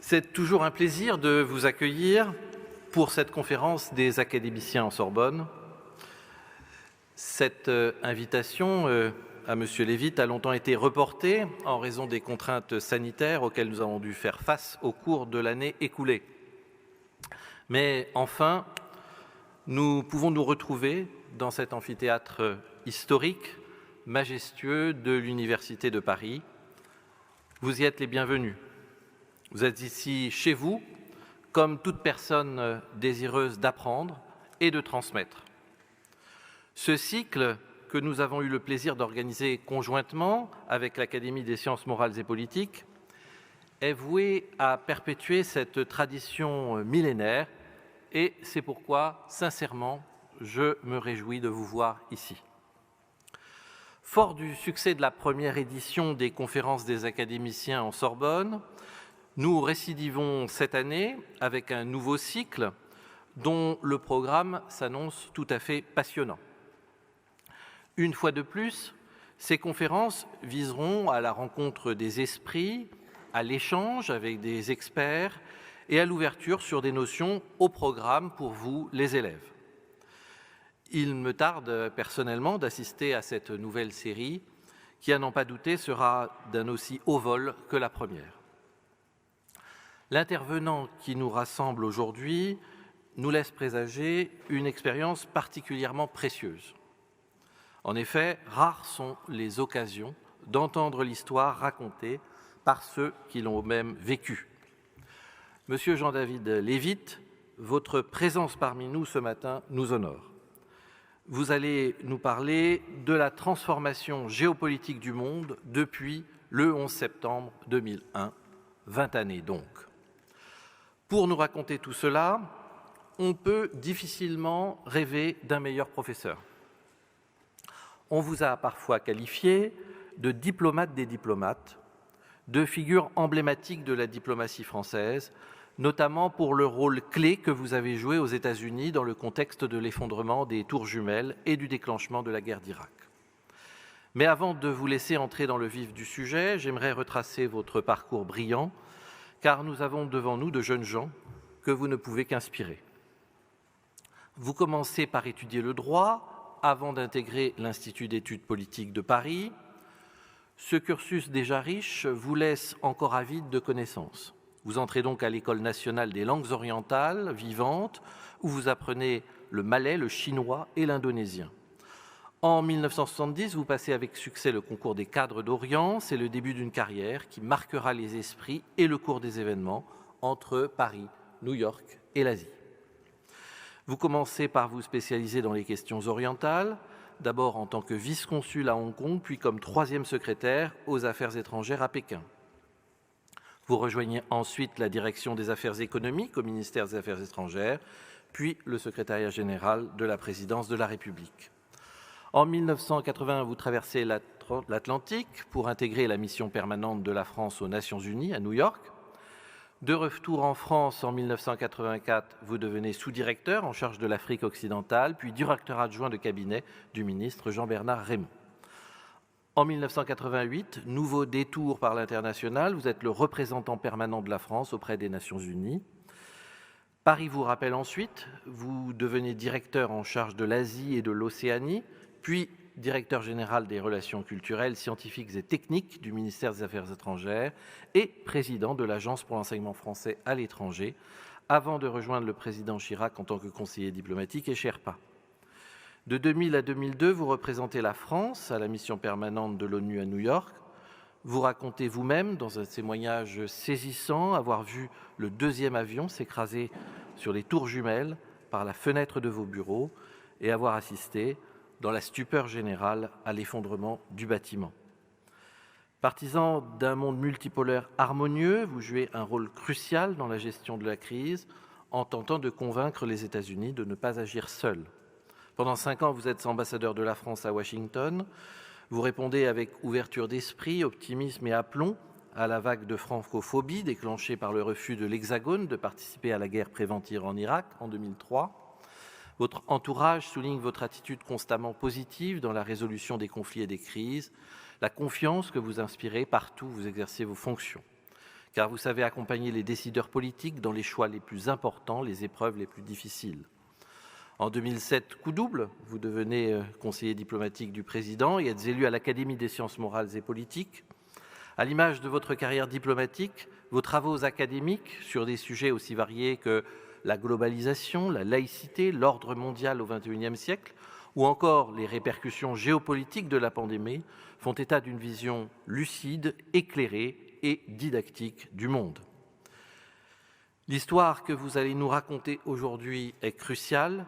C'est toujours un plaisir de vous accueillir pour cette conférence des académiciens en Sorbonne. Cette invitation à M. Lévit a longtemps été reportée en raison des contraintes sanitaires auxquelles nous avons dû faire face au cours de l'année écoulée. Mais enfin, nous pouvons nous retrouver dans cet amphithéâtre historique, majestueux de l'Université de Paris. Vous y êtes les bienvenus. Vous êtes ici chez vous, comme toute personne désireuse d'apprendre et de transmettre. Ce cycle que nous avons eu le plaisir d'organiser conjointement avec l'Académie des sciences morales et politiques est voué à perpétuer cette tradition millénaire et c'est pourquoi, sincèrement, je me réjouis de vous voir ici. Fort du succès de la première édition des conférences des académiciens en Sorbonne, nous récidivons cette année avec un nouveau cycle dont le programme s'annonce tout à fait passionnant. Une fois de plus, ces conférences viseront à la rencontre des esprits, à l'échange avec des experts et à l'ouverture sur des notions au programme pour vous, les élèves. Il me tarde personnellement d'assister à cette nouvelle série qui, à n'en pas douter, sera d'un aussi haut vol que la première. L'intervenant qui nous rassemble aujourd'hui nous laisse présager une expérience particulièrement précieuse. En effet, rares sont les occasions d'entendre l'histoire racontée par ceux qui l'ont même vécue. Monsieur Jean-David Lévit, votre présence parmi nous ce matin nous honore. Vous allez nous parler de la transformation géopolitique du monde depuis le 11 septembre 2001, 20 années donc. Pour nous raconter tout cela, on peut difficilement rêver d'un meilleur professeur. On vous a parfois qualifié de diplomate des diplomates, de figure emblématique de la diplomatie française, notamment pour le rôle clé que vous avez joué aux États-Unis dans le contexte de l'effondrement des tours jumelles et du déclenchement de la guerre d'Irak. Mais avant de vous laisser entrer dans le vif du sujet, j'aimerais retracer votre parcours brillant, car nous avons devant nous de jeunes gens que vous ne pouvez qu'inspirer. Vous commencez par étudier le droit avant d'intégrer l'Institut d'études politiques de Paris. Ce cursus déjà riche vous laisse encore avide de connaissances. Vous entrez donc à l'École nationale des langues orientales vivantes, où vous apprenez le malais, le chinois et l'indonésien. En 1970, vous passez avec succès le concours des cadres d'Orient. C'est le début d'une carrière qui marquera les esprits et le cours des événements entre Paris, New York et l'Asie. Vous commencez par vous spécialiser dans les questions orientales, d'abord en tant que vice-consul à Hong Kong, puis comme troisième secrétaire aux affaires étrangères à Pékin. Vous rejoignez ensuite la direction des affaires économiques au ministère des Affaires étrangères, puis le secrétariat général de la présidence de la République. En 1980, vous traversez l'Atlantique pour intégrer la mission permanente de la France aux Nations Unies à New York. De retour en France en 1984, vous devenez sous-directeur en charge de l'Afrique occidentale, puis directeur adjoint de cabinet du ministre Jean-Bernard Raymond. En 1988, nouveau détour par l'international, vous êtes le représentant permanent de la France auprès des Nations Unies. Paris vous rappelle ensuite, vous devenez directeur en charge de l'Asie et de l'Océanie, puis directeur général des relations culturelles, scientifiques et techniques du ministère des Affaires étrangères et président de l'Agence pour l'enseignement français à l'étranger, avant de rejoindre le président Chirac en tant que conseiller diplomatique et Sherpa. De 2000 à 2002, vous représentez la France à la mission permanente de l'ONU à New York. Vous racontez vous-même, dans un témoignage saisissant, avoir vu le deuxième avion s'écraser sur les tours jumelles par la fenêtre de vos bureaux et avoir assisté, dans la stupeur générale, à l'effondrement du bâtiment. Partisan d'un monde multipolaire harmonieux, vous jouez un rôle crucial dans la gestion de la crise en tentant de convaincre les États-Unis de ne pas agir seuls. Pendant 5 ans, vous êtes ambassadeur de la France à Washington. Vous répondez avec ouverture d'esprit, optimisme et aplomb à la vague de francophobie déclenchée par le refus de l'Hexagone de participer à la guerre préventive en Irak en 2003. Votre entourage souligne votre attitude constamment positive dans la résolution des conflits et des crises, la confiance que vous inspirez partout où vous exercez vos fonctions. car vous savez accompagner les décideurs politiques dans les choix les plus importants, les épreuves les plus difficiles. En 2007, coup double, vous devenez conseiller diplomatique du président et êtes élu à l'Académie des sciences morales et politiques. À l'image de votre carrière diplomatique, vos travaux académiques sur des sujets aussi variés que la globalisation, la laïcité, l'ordre mondial au XXIe siècle, ou encore les répercussions géopolitiques de la pandémie, font état d'une vision lucide, éclairée et didactique du monde. L'histoire que vous allez nous raconter aujourd'hui est cruciale.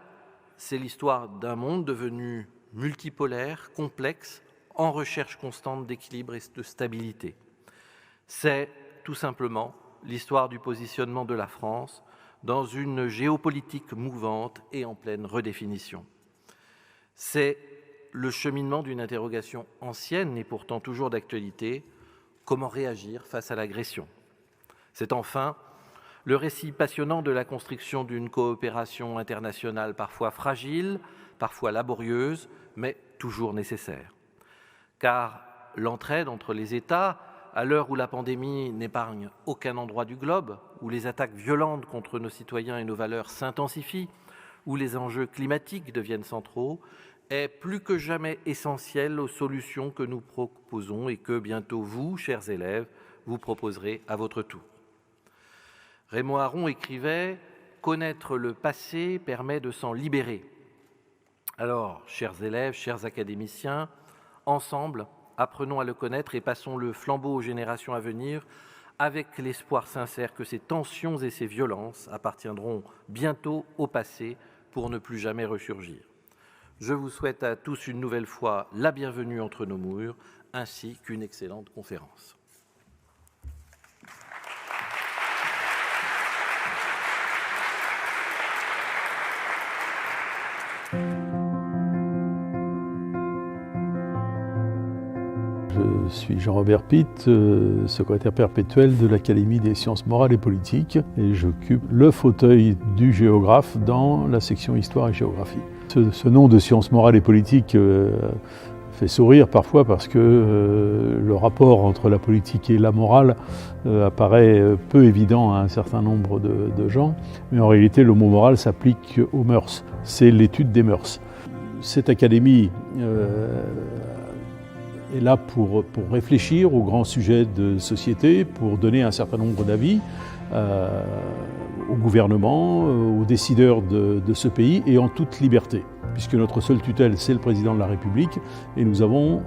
C'est l'histoire d'un monde devenu multipolaire, complexe, en recherche constante d'équilibre et de stabilité. C'est tout simplement l'histoire du positionnement de la France dans une géopolitique mouvante et en pleine redéfinition. C'est le cheminement d'une interrogation ancienne et pourtant toujours d'actualité: comment réagir face à l'agression? C'est enfin le récit passionnant de la construction d'une coopération internationale parfois fragile, parfois laborieuse, mais toujours nécessaire. Car l'entraide entre les États, à l'heure où la pandémie n'épargne aucun endroit du globe, où les attaques violentes contre nos citoyens et nos valeurs s'intensifient, où les enjeux climatiques deviennent centraux, est plus que jamais essentielle aux solutions que nous proposons et que bientôt vous, chers élèves, vous proposerez à votre tour. Raymond Aron écrivait « Connaître le passé permet de s'en libérer ». Alors, chers élèves, chers académiciens, ensemble, apprenons à le connaître et passons le flambeau aux générations à venir avec l'espoir sincère que ces tensions et ces violences appartiendront bientôt au passé pour ne plus jamais ressurgir. Je vous souhaite à tous une nouvelle fois la bienvenue entre nos murs, ainsi qu'une excellente conférence. Je suis Jean-Robert Pitt, secrétaire perpétuel de l'Académie des sciences morales et politiques, et j'occupe le fauteuil du géographe dans la section Histoire et Géographie. Ce nom de sciences morales et politiques fait sourire parfois parce que le rapport entre la politique et la morale apparaît peu évident à un certain nombre de gens, mais en réalité le mot morale s'applique aux mœurs, c'est l'étude des mœurs. Cette académie est là pour réfléchir aux grands sujets de société, pour donner un certain nombre d'avis au gouvernement, aux décideurs de ce pays, et en toute liberté, puisque notre seule tutelle, c'est le président de la République, et nous avons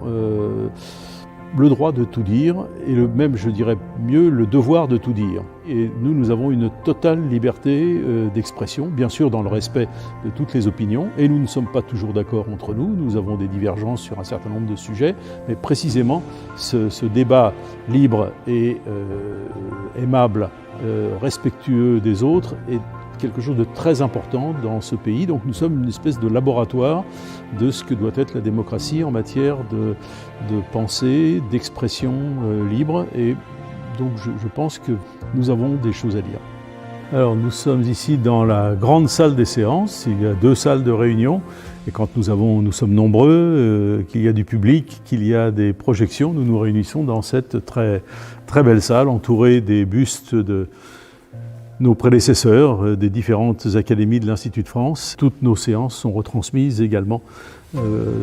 le droit de tout dire, et même, je dirais mieux, le devoir de tout dire. Et nous avons une totale liberté d'expression, bien sûr dans le respect de toutes les opinions, et nous ne sommes pas toujours d'accord entre nous, nous avons des divergences sur un certain nombre de sujets, mais précisément ce débat libre et aimable, respectueux des autres, est quelque chose de très important dans ce pays. Donc nous sommes une espèce de laboratoire de ce que doit être la démocratie en matière de pensée, d'expression libre. Et donc je pense que nous avons des choses à dire. Alors nous sommes ici dans la grande salle des séances. Il y a 2 salles de réunion. Et quand nous sommes nombreux, qu'il y a du public, qu'il y a des projections, nous nous réunissons dans cette très, très belle salle entourée des bustes de nos prédécesseurs des différentes académies de l'Institut de France. Toutes nos séances sont retransmises également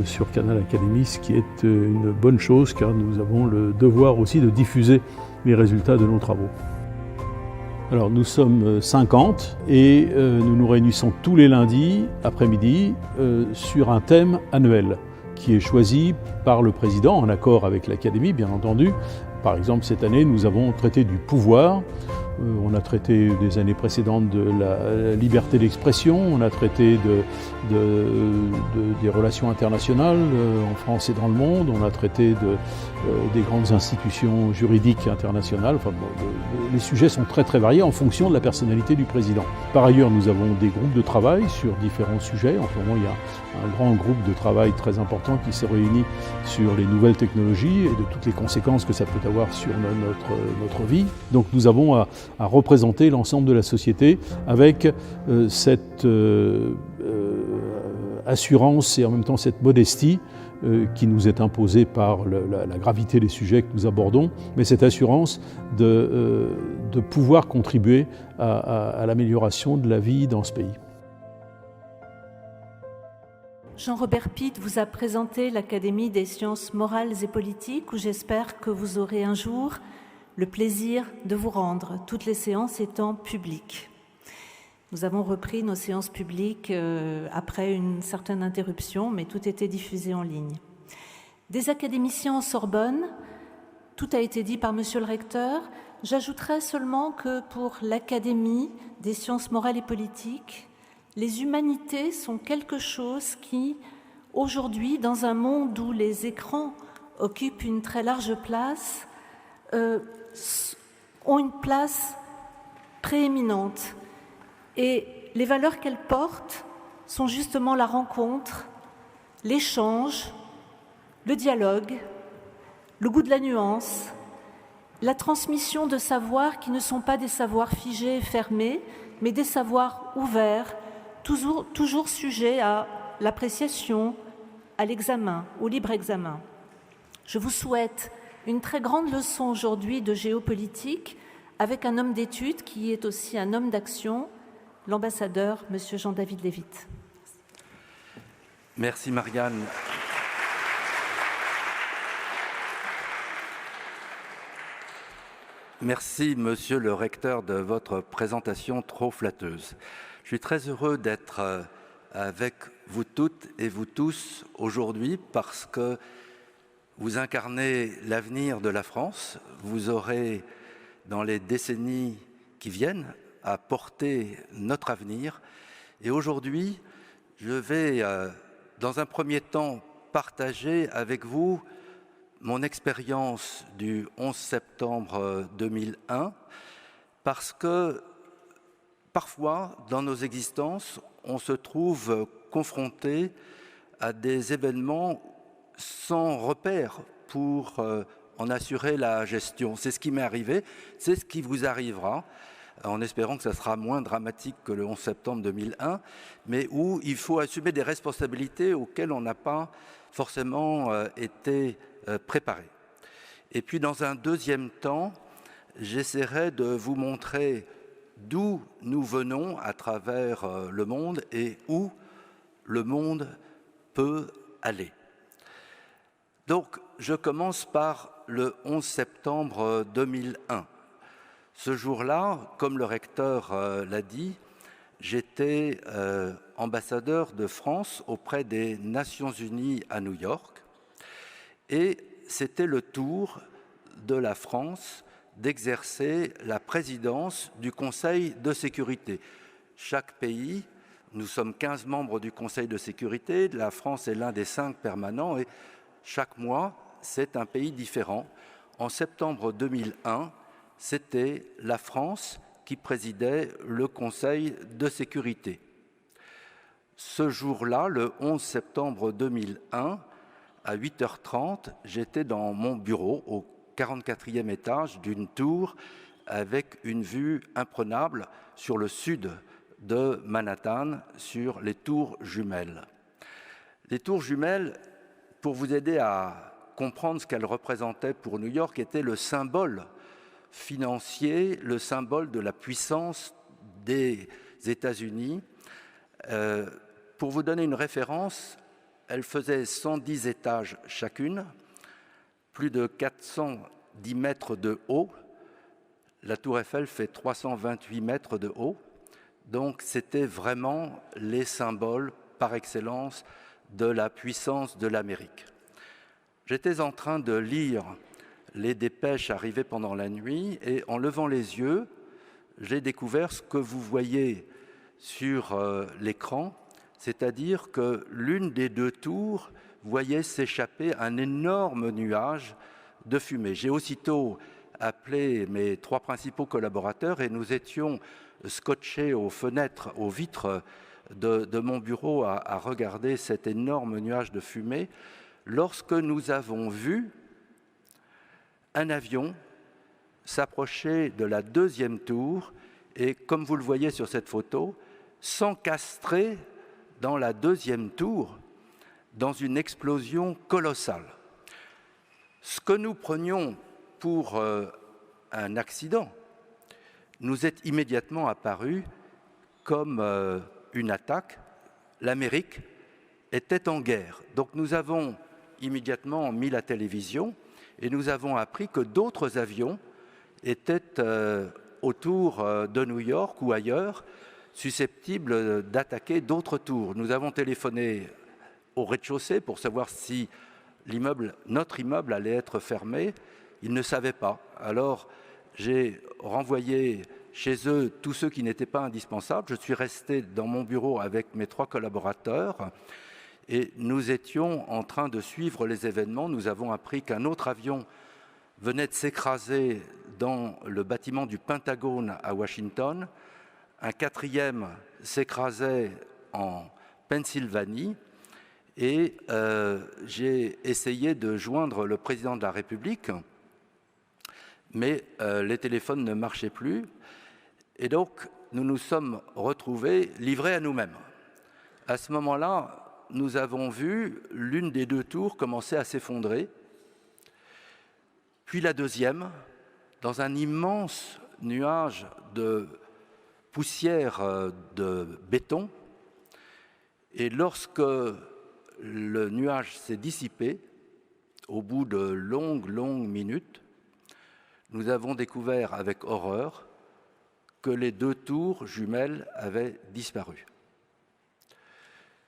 sur Canal Académie, ce qui est une bonne chose car nous avons le devoir aussi de diffuser les résultats de nos travaux. Alors nous sommes 50 et nous nous réunissons tous les lundis après-midi sur un thème annuel qui est choisi par le président en accord avec l'Académie, bien entendu. Par exemple, cette année, nous avons traité du pouvoir. On a traité des années précédentes de la liberté d'expression, on a traité des relations internationales en France et dans le monde, on a traité des grandes institutions juridiques internationales. Enfin, les sujets sont très très variés en fonction de la personnalité du président. Par ailleurs, nous avons des groupes de travail sur différents sujets. En ce moment, il y a un grand groupe de travail très important qui s'est réuni sur les nouvelles technologies et de toutes les conséquences que ça peut avoir sur notre vie. Donc nous avons à représenter l'ensemble de la société avec cette assurance et en même temps cette modestie qui nous est imposée par la gravité des sujets que nous abordons, mais cette assurance de pouvoir contribuer à l'amélioration de la vie dans ce pays. Jean-Robert Pitt vous a présenté l'Académie des sciences morales et politiques, où j'espère que vous aurez un jour le plaisir de vous rendre, toutes les séances étant publiques. Nous avons repris nos séances publiques après une certaine interruption, mais tout était diffusé en ligne. Des académiciens en Sorbonne, tout a été dit par Monsieur le Recteur. J'ajouterai seulement que pour l'Académie des sciences morales et politiques, les humanités sont quelque chose qui, aujourd'hui, dans un monde où les écrans occupent une très large place, ont une place prééminente. Et les valeurs qu'elles portent sont justement la rencontre, l'échange, le dialogue, le goût de la nuance, la transmission de savoirs qui ne sont pas des savoirs figés et fermés, mais des savoirs ouverts, toujours sujets à l'appréciation, à l'examen, au libre examen. Je vous souhaite une très grande leçon aujourd'hui de géopolitique avec un homme d'études qui est aussi un homme d'action, l'ambassadeur, M. Jean-David Lévite. Merci Marianne. Merci Monsieur le Recteur de votre présentation trop flatteuse. Je suis très heureux d'être avec vous toutes et vous tous aujourd'hui parce que vous incarnez l'avenir de la France. Vous aurez, dans les décennies qui viennent, à porter notre avenir. Et aujourd'hui, je vais, dans un premier temps, partager avec vous mon expérience du 11 septembre 2001, parce que parfois, dans nos existences, on se trouve confronté à des événements sans repère pour en assurer la gestion. C'est ce qui m'est arrivé, c'est ce qui vous arrivera, en espérant que ça sera moins dramatique que le 11 septembre 2001, mais où il faut assumer des responsabilités auxquelles on n'a pas forcément été préparé. Et puis, dans un deuxième temps, j'essaierai de vous montrer d'où nous venons à travers le monde et où le monde peut aller. Donc, je commence par le 11 septembre 2001. Ce jour-là, comme le recteur l'a dit, j'étais ambassadeur de France auprès des Nations Unies à New York et c'était le tour de la France d'exercer la présidence du Conseil de sécurité. Chaque pays, nous sommes 15 membres du Conseil de sécurité, la France est l'un des 5 permanents et chaque mois, c'est un pays différent. En septembre 2001, c'était la France qui présidait le Conseil de sécurité. Ce jour-là, le 11 septembre 2001, à 8h30, j'étais dans mon bureau au 44e étage d'une tour avec une vue imprenable sur le sud de Manhattan, sur les tours jumelles. Les tours jumelles, pour vous aider à comprendre ce qu'elles représentaient pour New York, étaient le symbole financier, le symbole de la puissance des États-Unis. Pour vous donner une référence, elles faisaient 110 étages chacune, plus de 410 mètres de haut. La tour Eiffel fait 328 mètres de haut. Donc c'était vraiment les symboles par excellence de la puissance de l'Amérique. J'étais en train de lire les dépêches arrivées pendant la nuit et en levant les yeux, j'ai découvert ce que vous voyez sur l'écran, c'est-à-dire que l'une des 2 tours voyait s'échapper un énorme nuage de fumée. J'ai aussitôt appelé mes 3 principaux collaborateurs et nous étions scotchés aux fenêtres, aux vitres de mon bureau à regarder cet énorme nuage de fumée lorsque nous avons vu un avion s'approcher de la 2e tour et, comme vous le voyez sur cette photo, s'encastrer dans la 2e tour dans une explosion colossale. Ce que nous prenions pour un accident nous est immédiatement apparu comme une attaque. L'Amérique était en guerre. Donc nous avons immédiatement mis la télévision et nous avons appris que d'autres avions étaient autour de New York ou ailleurs, susceptibles d'attaquer d'autres tours. Nous avons téléphoné au rez-de-chaussée pour savoir si notre immeuble allait être fermé. Ils ne savaient pas. Alors j'ai renvoyé chez eux tous ceux qui n'étaient pas indispensables. Je suis resté dans mon bureau avec mes 3 collaborateurs et nous étions en train de suivre les événements. Nous avons appris qu'un autre avion venait de s'écraser dans le bâtiment du Pentagone à Washington. Un 4e s'écrasait en Pennsylvanie et j'ai essayé de joindre le président de la République, mais les téléphones ne marchaient plus. Et donc, nous nous sommes retrouvés livrés à nous-mêmes. À ce moment-là, nous avons vu l'une des 2 tours commencer à s'effondrer, puis la deuxième, dans un immense nuage de poussière de béton. Et lorsque le nuage s'est dissipé, au bout de longues minutes, nous avons découvert avec horreur que les 2 tours jumelles avaient disparu.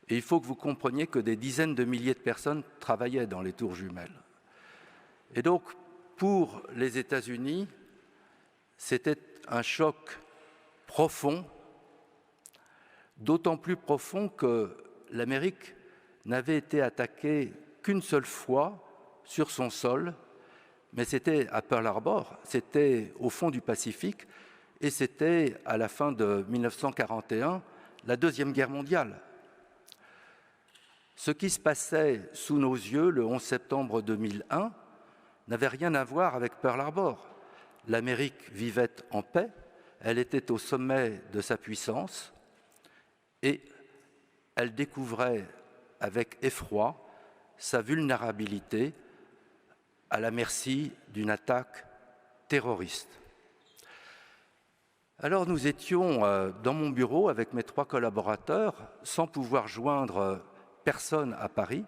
Et il faut que vous compreniez que des dizaines de milliers de personnes travaillaient dans les tours jumelles. Et donc, pour les États-Unis, c'était un choc profond, d'autant plus profond que l'Amérique n'avait été attaquée qu'une seule fois sur son sol, mais c'était à Pearl Harbor, c'était au fond du Pacifique, et c'était à la fin de 1941, la Deuxième Guerre mondiale. Ce qui se passait sous nos yeux le 11 septembre 2001 n'avait rien à voir avec Pearl Harbor. L'Amérique vivait en paix, elle était au sommet de sa puissance, et elle découvrait avec effroi sa vulnérabilité à la merci d'une attaque terroriste. Alors nous étions dans mon bureau avec mes 3 collaborateurs, sans pouvoir joindre personne à Paris,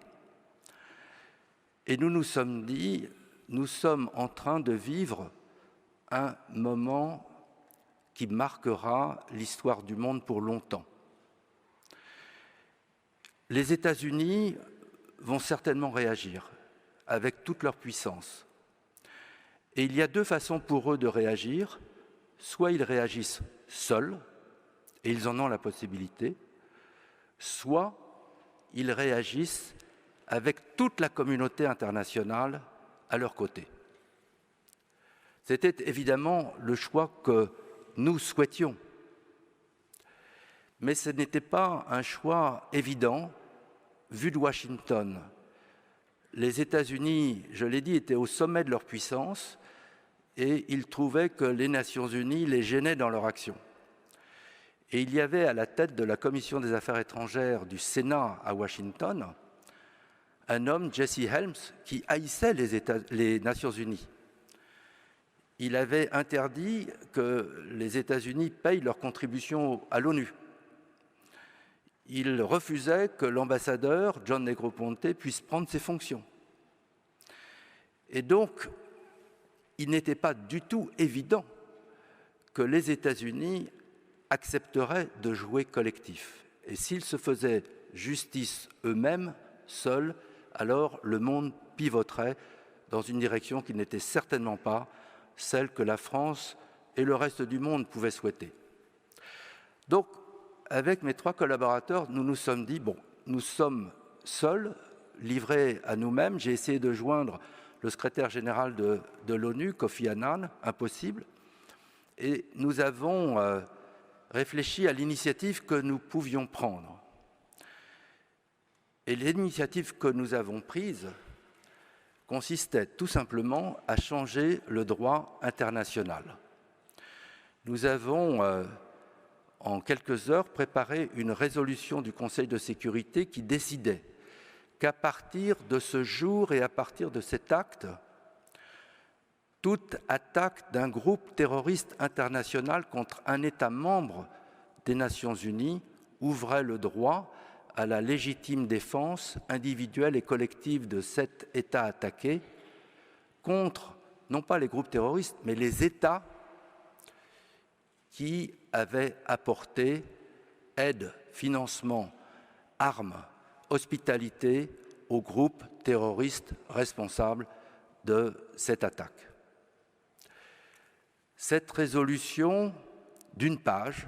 et nous nous sommes dit, nous sommes en train de vivre un moment qui marquera l'histoire du monde pour longtemps. Les États-Unis vont certainement réagir avec toute leur puissance. Et il y a 2 façons pour eux de réagir. Soit ils réagissent seuls, et ils en ont la possibilité, soit ils réagissent avec toute la communauté internationale à leur côté. C'était évidemment le choix que nous souhaitions. Mais ce n'était pas un choix évident, vu de Washington. Les États-Unis, je l'ai dit, étaient au sommet de leur puissance et ils trouvaient que les Nations Unies les gênaient dans leur action. Et il y avait à la tête de la Commission des Affaires étrangères du Sénat à Washington un homme, Jesse Helms, qui haïssait les Nations Unies. Il avait interdit que les États-Unis payent leur contribution à l'ONU. Il refusait que l'ambassadeur, John Negroponte, puisse prendre ses fonctions. Et donc, il n'était pas du tout évident que les États-Unis accepteraient de jouer collectif. Et s'ils se faisaient justice eux-mêmes, seuls, alors le monde pivoterait dans une direction qui n'était certainement pas celle que la France et le reste du monde pouvaient souhaiter. Donc, avec mes 3 collaborateurs, nous nous sommes dit, bon, nous sommes seuls, livrés à nous-mêmes. J'ai essayé de joindre le secrétaire général de l'ONU, Kofi Annan, impossible. Et nous avons réfléchi à l'initiative que nous pouvions prendre. Et l'initiative que nous avons prise consistait tout simplement à changer le droit international. Nous avons, en quelques heures, préparé une résolution du Conseil de sécurité qui décidait qu'à partir de ce jour et à partir de cet acte, toute attaque d'un groupe terroriste international contre un État membre des Nations Unies ouvrait le droit à la légitime défense individuelle et collective de cet État attaqué contre, non pas les groupes terroristes, mais les États qui avaient apporté aide, financement, armes, hospitalité aux groupes terroristes responsables de cette attaque. Cette résolution d'une page,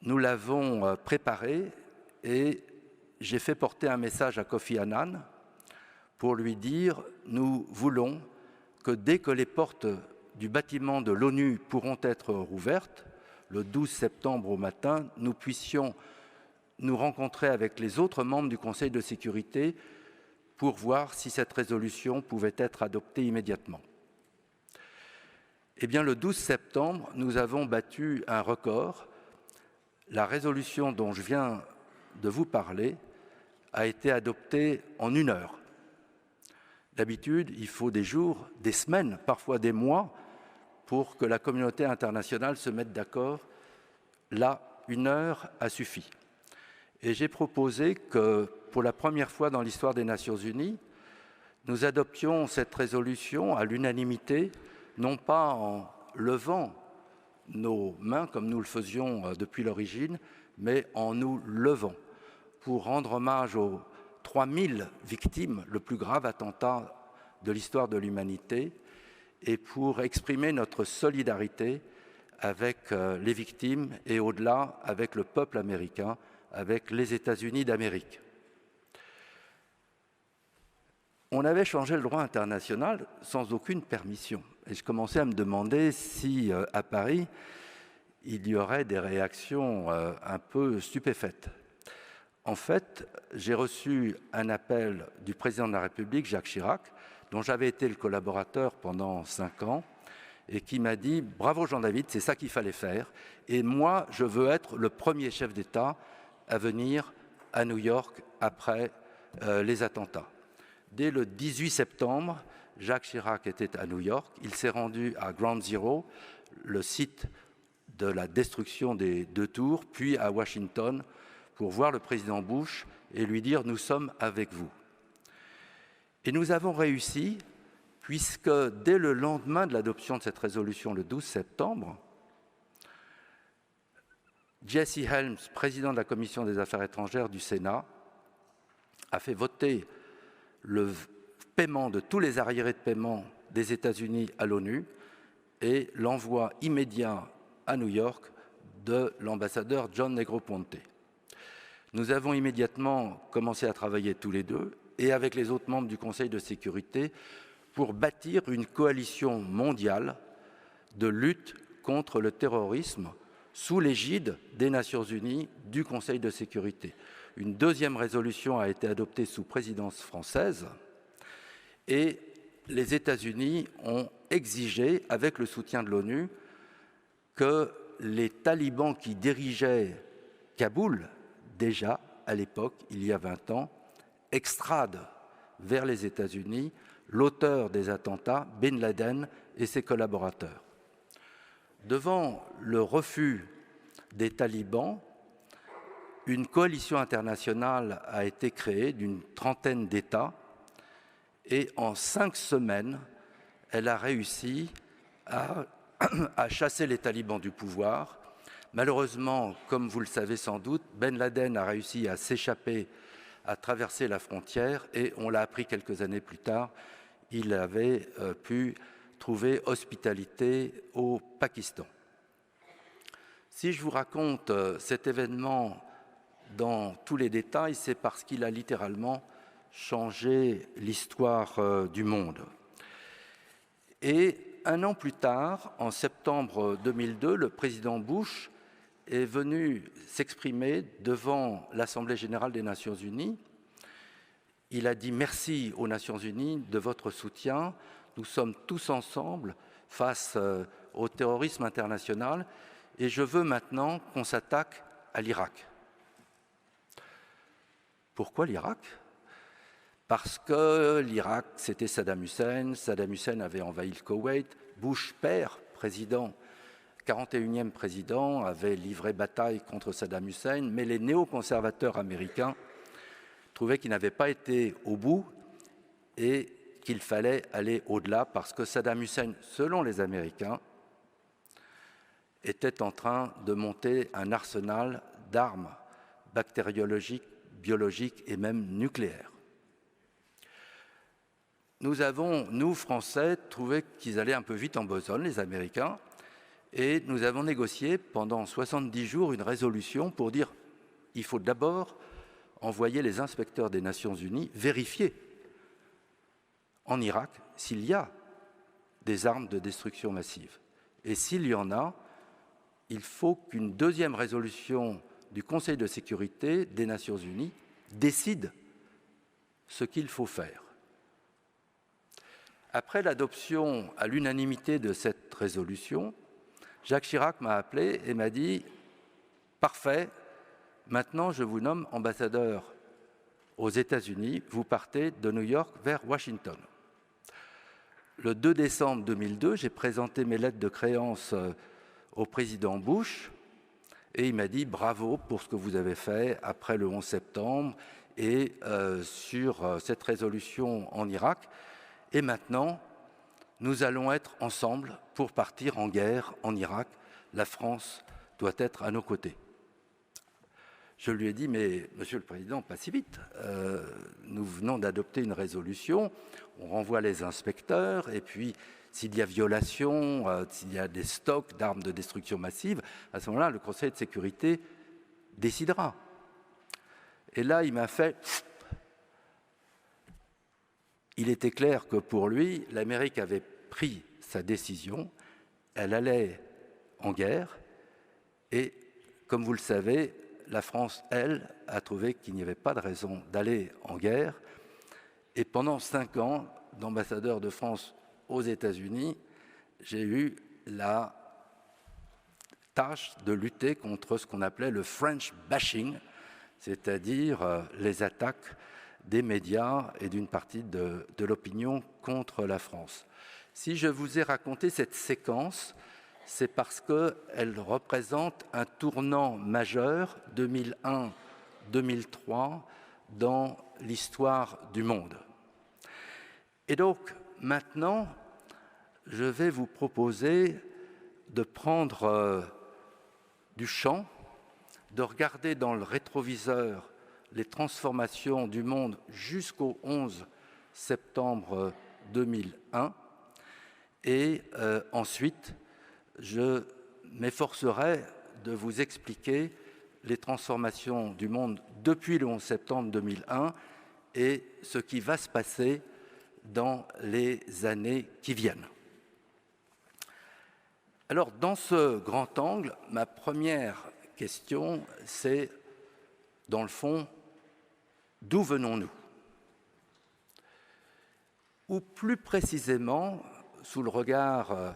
nous l'avons préparée et j'ai fait porter un message à Kofi Annan pour lui dire « Nous voulons que dès que les portes du bâtiment de l'ONU pourront être rouvertes, le 12 septembre au matin, nous puissions nous rencontrer avec les autres membres du Conseil de sécurité pour voir si cette résolution pouvait être adoptée immédiatement. » Eh bien, le 12 septembre, nous avons battu un record. La résolution dont je viens de vous parler a été adoptée en 1 heure. D'habitude, il faut des jours, des semaines, parfois des mois, pour que la communauté internationale se mette d'accord. Là, 1 heure a suffi. Et j'ai proposé que, pour la première fois dans l'histoire des Nations Unies, nous adoptions cette résolution à l'unanimité, non pas en levant nos mains comme nous le faisions depuis l'origine, mais en nous levant pour rendre hommage aux 3000 victimes, le plus grave attentat de l'histoire de l'humanité, et pour exprimer notre solidarité avec les victimes et au-delà avec le peuple américain, avec les États-Unis d'Amérique. On avait changé le droit international sans aucune permission. Et je commençais à me demander si, à Paris, il y aurait des réactions un peu stupéfaites. En fait, j'ai reçu un appel du président de la République, Jacques Chirac, dont j'avais été le collaborateur pendant 5 ans, et qui m'a dit « Bravo Jean-David, c'est ça qu'il fallait faire, et moi, je veux être le premier chef d'État à venir à New York après les attentats ». Dès le 18 septembre, Jacques Chirac était à New York. Il s'est rendu à Ground Zero, le site de la destruction des 2 tours, puis à Washington pour voir le président Bush et lui dire « Nous sommes avec vous ». Et nous avons réussi, puisque dès le lendemain de l'adoption de cette résolution, le 12 septembre, Jesse Helms, président de la Commission des Affaires étrangères du Sénat, a fait voter le paiement de tous les arriérés de paiement des États-Unis à l'ONU et l'envoi immédiat à New York de l'ambassadeur John Negroponte. Nous avons immédiatement commencé à travailler tous les deux et avec les autres membres du Conseil de sécurité pour bâtir une coalition mondiale de lutte contre le terrorisme sous l'égide des Nations Unies, du Conseil de sécurité. Une deuxième résolution a été adoptée sous présidence française et les États-Unis ont exigé, avec le soutien de l'ONU, que les talibans qui dirigeaient Kaboul, déjà à l'époque, il y a 20 ans, extradent vers les États-Unis l'auteur des attentats, Ben Laden et ses collaborateurs. Devant le refus des talibans, une coalition internationale a été créée d'une 30aine d'États et en 5 semaines, elle a réussi à chasser les talibans du pouvoir. Malheureusement, comme vous le savez sans doute, Ben Laden a réussi à s'échapper, à traverser la frontière et on l'a appris quelques années plus tard, il avait pu trouver hospitalité au Pakistan. Si je vous raconte cet événement dans tous les détails, c'est parce qu'il a littéralement changé l'histoire du monde. Et 1 an plus tard, en septembre 2002, le président Bush est venu s'exprimer devant l'Assemblée générale des Nations unies. Il a dit merci aux Nations unies de votre soutien. Nous sommes tous ensemble face au terrorisme international et je veux maintenant qu'on s'attaque à l'Irak. Pourquoi l'Irak? Parce que l'Irak, c'était Saddam Hussein. Saddam Hussein avait envahi le Koweït. Bush père, président, 41e président, avait livré bataille contre Saddam Hussein, mais les néoconservateurs américains trouvaient qu'il n'avait pas été au bout et qu'il fallait aller au-delà parce que Saddam Hussein, selon les Américains, était en train de monter un arsenal d'armes bactériologiques, biologiques et même nucléaires. Nous avons, nous, Français, trouvé qu'ils allaient un peu vite en besogne, les Américains, et nous avons négocié pendant 70 jours une résolution pour dire qu'il faut d'abord envoyer les inspecteurs des Nations Unies vérifier en Irak s'il y a des armes de destruction massive. Et s'il y en a, il faut qu'une deuxième résolution du Conseil de sécurité des Nations Unies décide ce qu'il faut faire. Après l'adoption à l'unanimité de cette résolution, Jacques Chirac m'a appelé et m'a dit « Parfait, maintenant je vous nomme ambassadeur aux États-Unis, vous partez de New York vers Washington. » Le 2 décembre 2002, j'ai présenté mes lettres de créance au président Bush et il m'a dit « Bravo pour ce que vous avez fait après le 11 septembre et sur cette résolution en Irak. Et maintenant, nous allons être ensemble pour partir en guerre en Irak. La France doit être à nos côtés. » Je lui ai dit, mais Monsieur le Président, pas si vite. Nous venons d'adopter une résolution, on renvoie les inspecteurs, et puis s'il y a violation, s'il y a des stocks d'armes de destruction massive, à ce moment-là, le Conseil de sécurité décidera. Et là, il m'a fait... Il était clair que pour lui, l'Amérique avait pris sa décision, elle allait en guerre, et comme vous le savez, la France, elle, a trouvé qu'il n'y avait pas de raison d'aller en guerre. Et pendant 5 ans d'ambassadeur de France aux États-Unis, j'ai eu la tâche de lutter contre ce qu'on appelait le French bashing, c'est-à-dire les attaques des médias et d'une partie de l'opinion contre la France. Si je vous ai raconté cette séquence, c'est parce qu'elle représente un tournant majeur, 2001-2003, dans l'histoire du monde. Et donc, maintenant, je vais vous proposer de prendre du champ, de regarder dans le rétroviseur les transformations du monde jusqu'au 11 septembre 2001, et ensuite, je m'efforcerai de vous expliquer les transformations du monde depuis le 11 septembre 2001 et ce qui va se passer dans les années qui viennent. Alors, dans ce grand angle, ma première question, c'est, dans le fond, d'où venons-nous? Ou plus précisément, sous le regard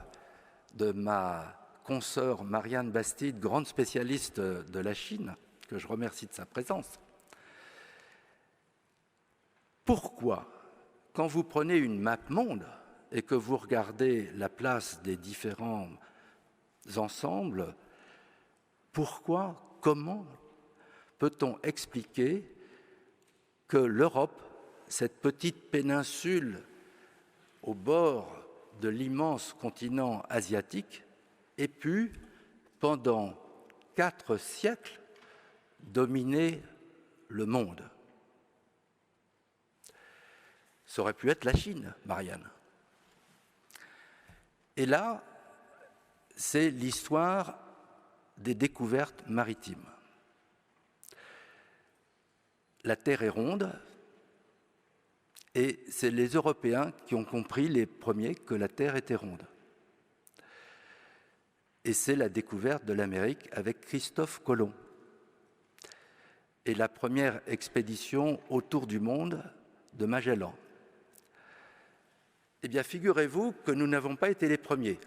de ma consoeur Marianne Bastide, grande spécialiste de la Chine, que je remercie de sa présence. Pourquoi, quand vous prenez une map monde et que vous regardez la place des différents ensembles, pourquoi, comment peut-on expliquer que l'Europe, cette petite péninsule au bord de l'immense continent asiatique, ait pu, pendant 4 siècles, dominer le monde? Ça aurait pu être la Chine, Marianne. Et là, c'est l'histoire des découvertes maritimes. La Terre est ronde, et c'est les Européens qui ont compris les premiers que la Terre était ronde. Et c'est la découverte de l'Amérique avec Christophe Colomb. Et la première expédition autour du monde de Magellan. Eh bien, figurez-vous que nous n'avons pas été les premiers.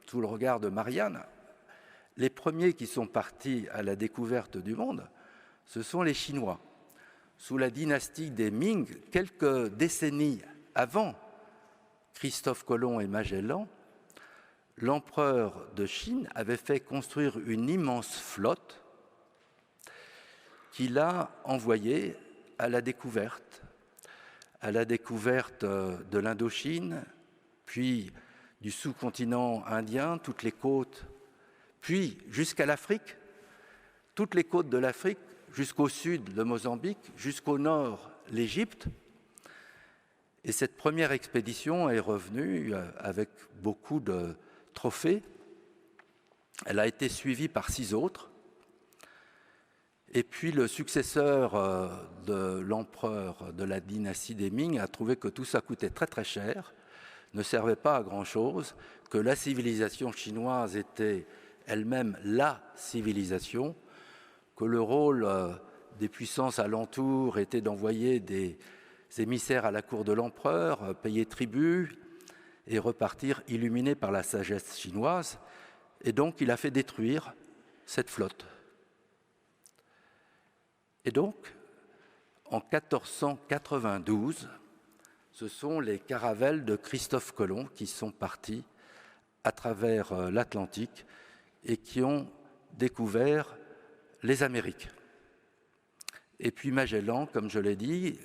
Sous le regard de Marianne, les premiers qui sont partis à la découverte du monde, ce sont les Chinois. sous la dynastie des Ming, quelques décennies avant Christophe Colomb et Magellan, l'empereur de Chine avait fait construire une immense flotte qu'il a envoyée à la découverte de l'Indochine, puis du sous-continent indien, toutes les côtes, puis jusqu'à l'Afrique, toutes les côtes de l'Afrique, jusqu'au sud, le Mozambique, jusqu'au nord, l'Égypte. Et cette première expédition est revenue avec beaucoup de trophées. Elle a été suivie par 6 autres. Et puis le successeur de l'empereur de la dynastie des Ming a trouvé que tout ça coûtait très très cher, ne servait pas à grand-chose, que la civilisation chinoise était elle-même la civilisation, que le rôle des puissances alentours était d'envoyer des émissaires à la cour de l'empereur, payer tribut et repartir illuminés par la sagesse chinoise. Et donc il a fait détruire cette flotte. Et donc, en 1492, ce sont les caravelles de Christophe Colomb qui sont partis à travers l'Atlantique et qui ont découvert les Amériques. Et puis Magellan, comme je l'ai dit,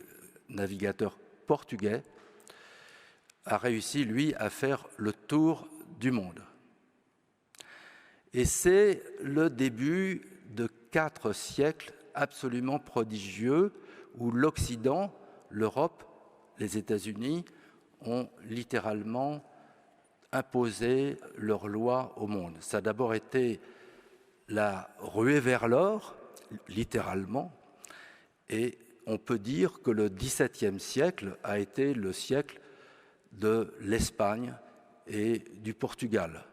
navigateur portugais, a réussi, lui, à faire le tour du monde. Et c'est le début de 4 siècles absolument prodigieux où l'Occident, l'Europe, les États-Unis ont littéralement imposé leurs lois au monde. Ça a d'abord été la ruée vers l'or, littéralement, et on peut dire que le XVIIe siècle a été le siècle de l'Espagne et du Portugal.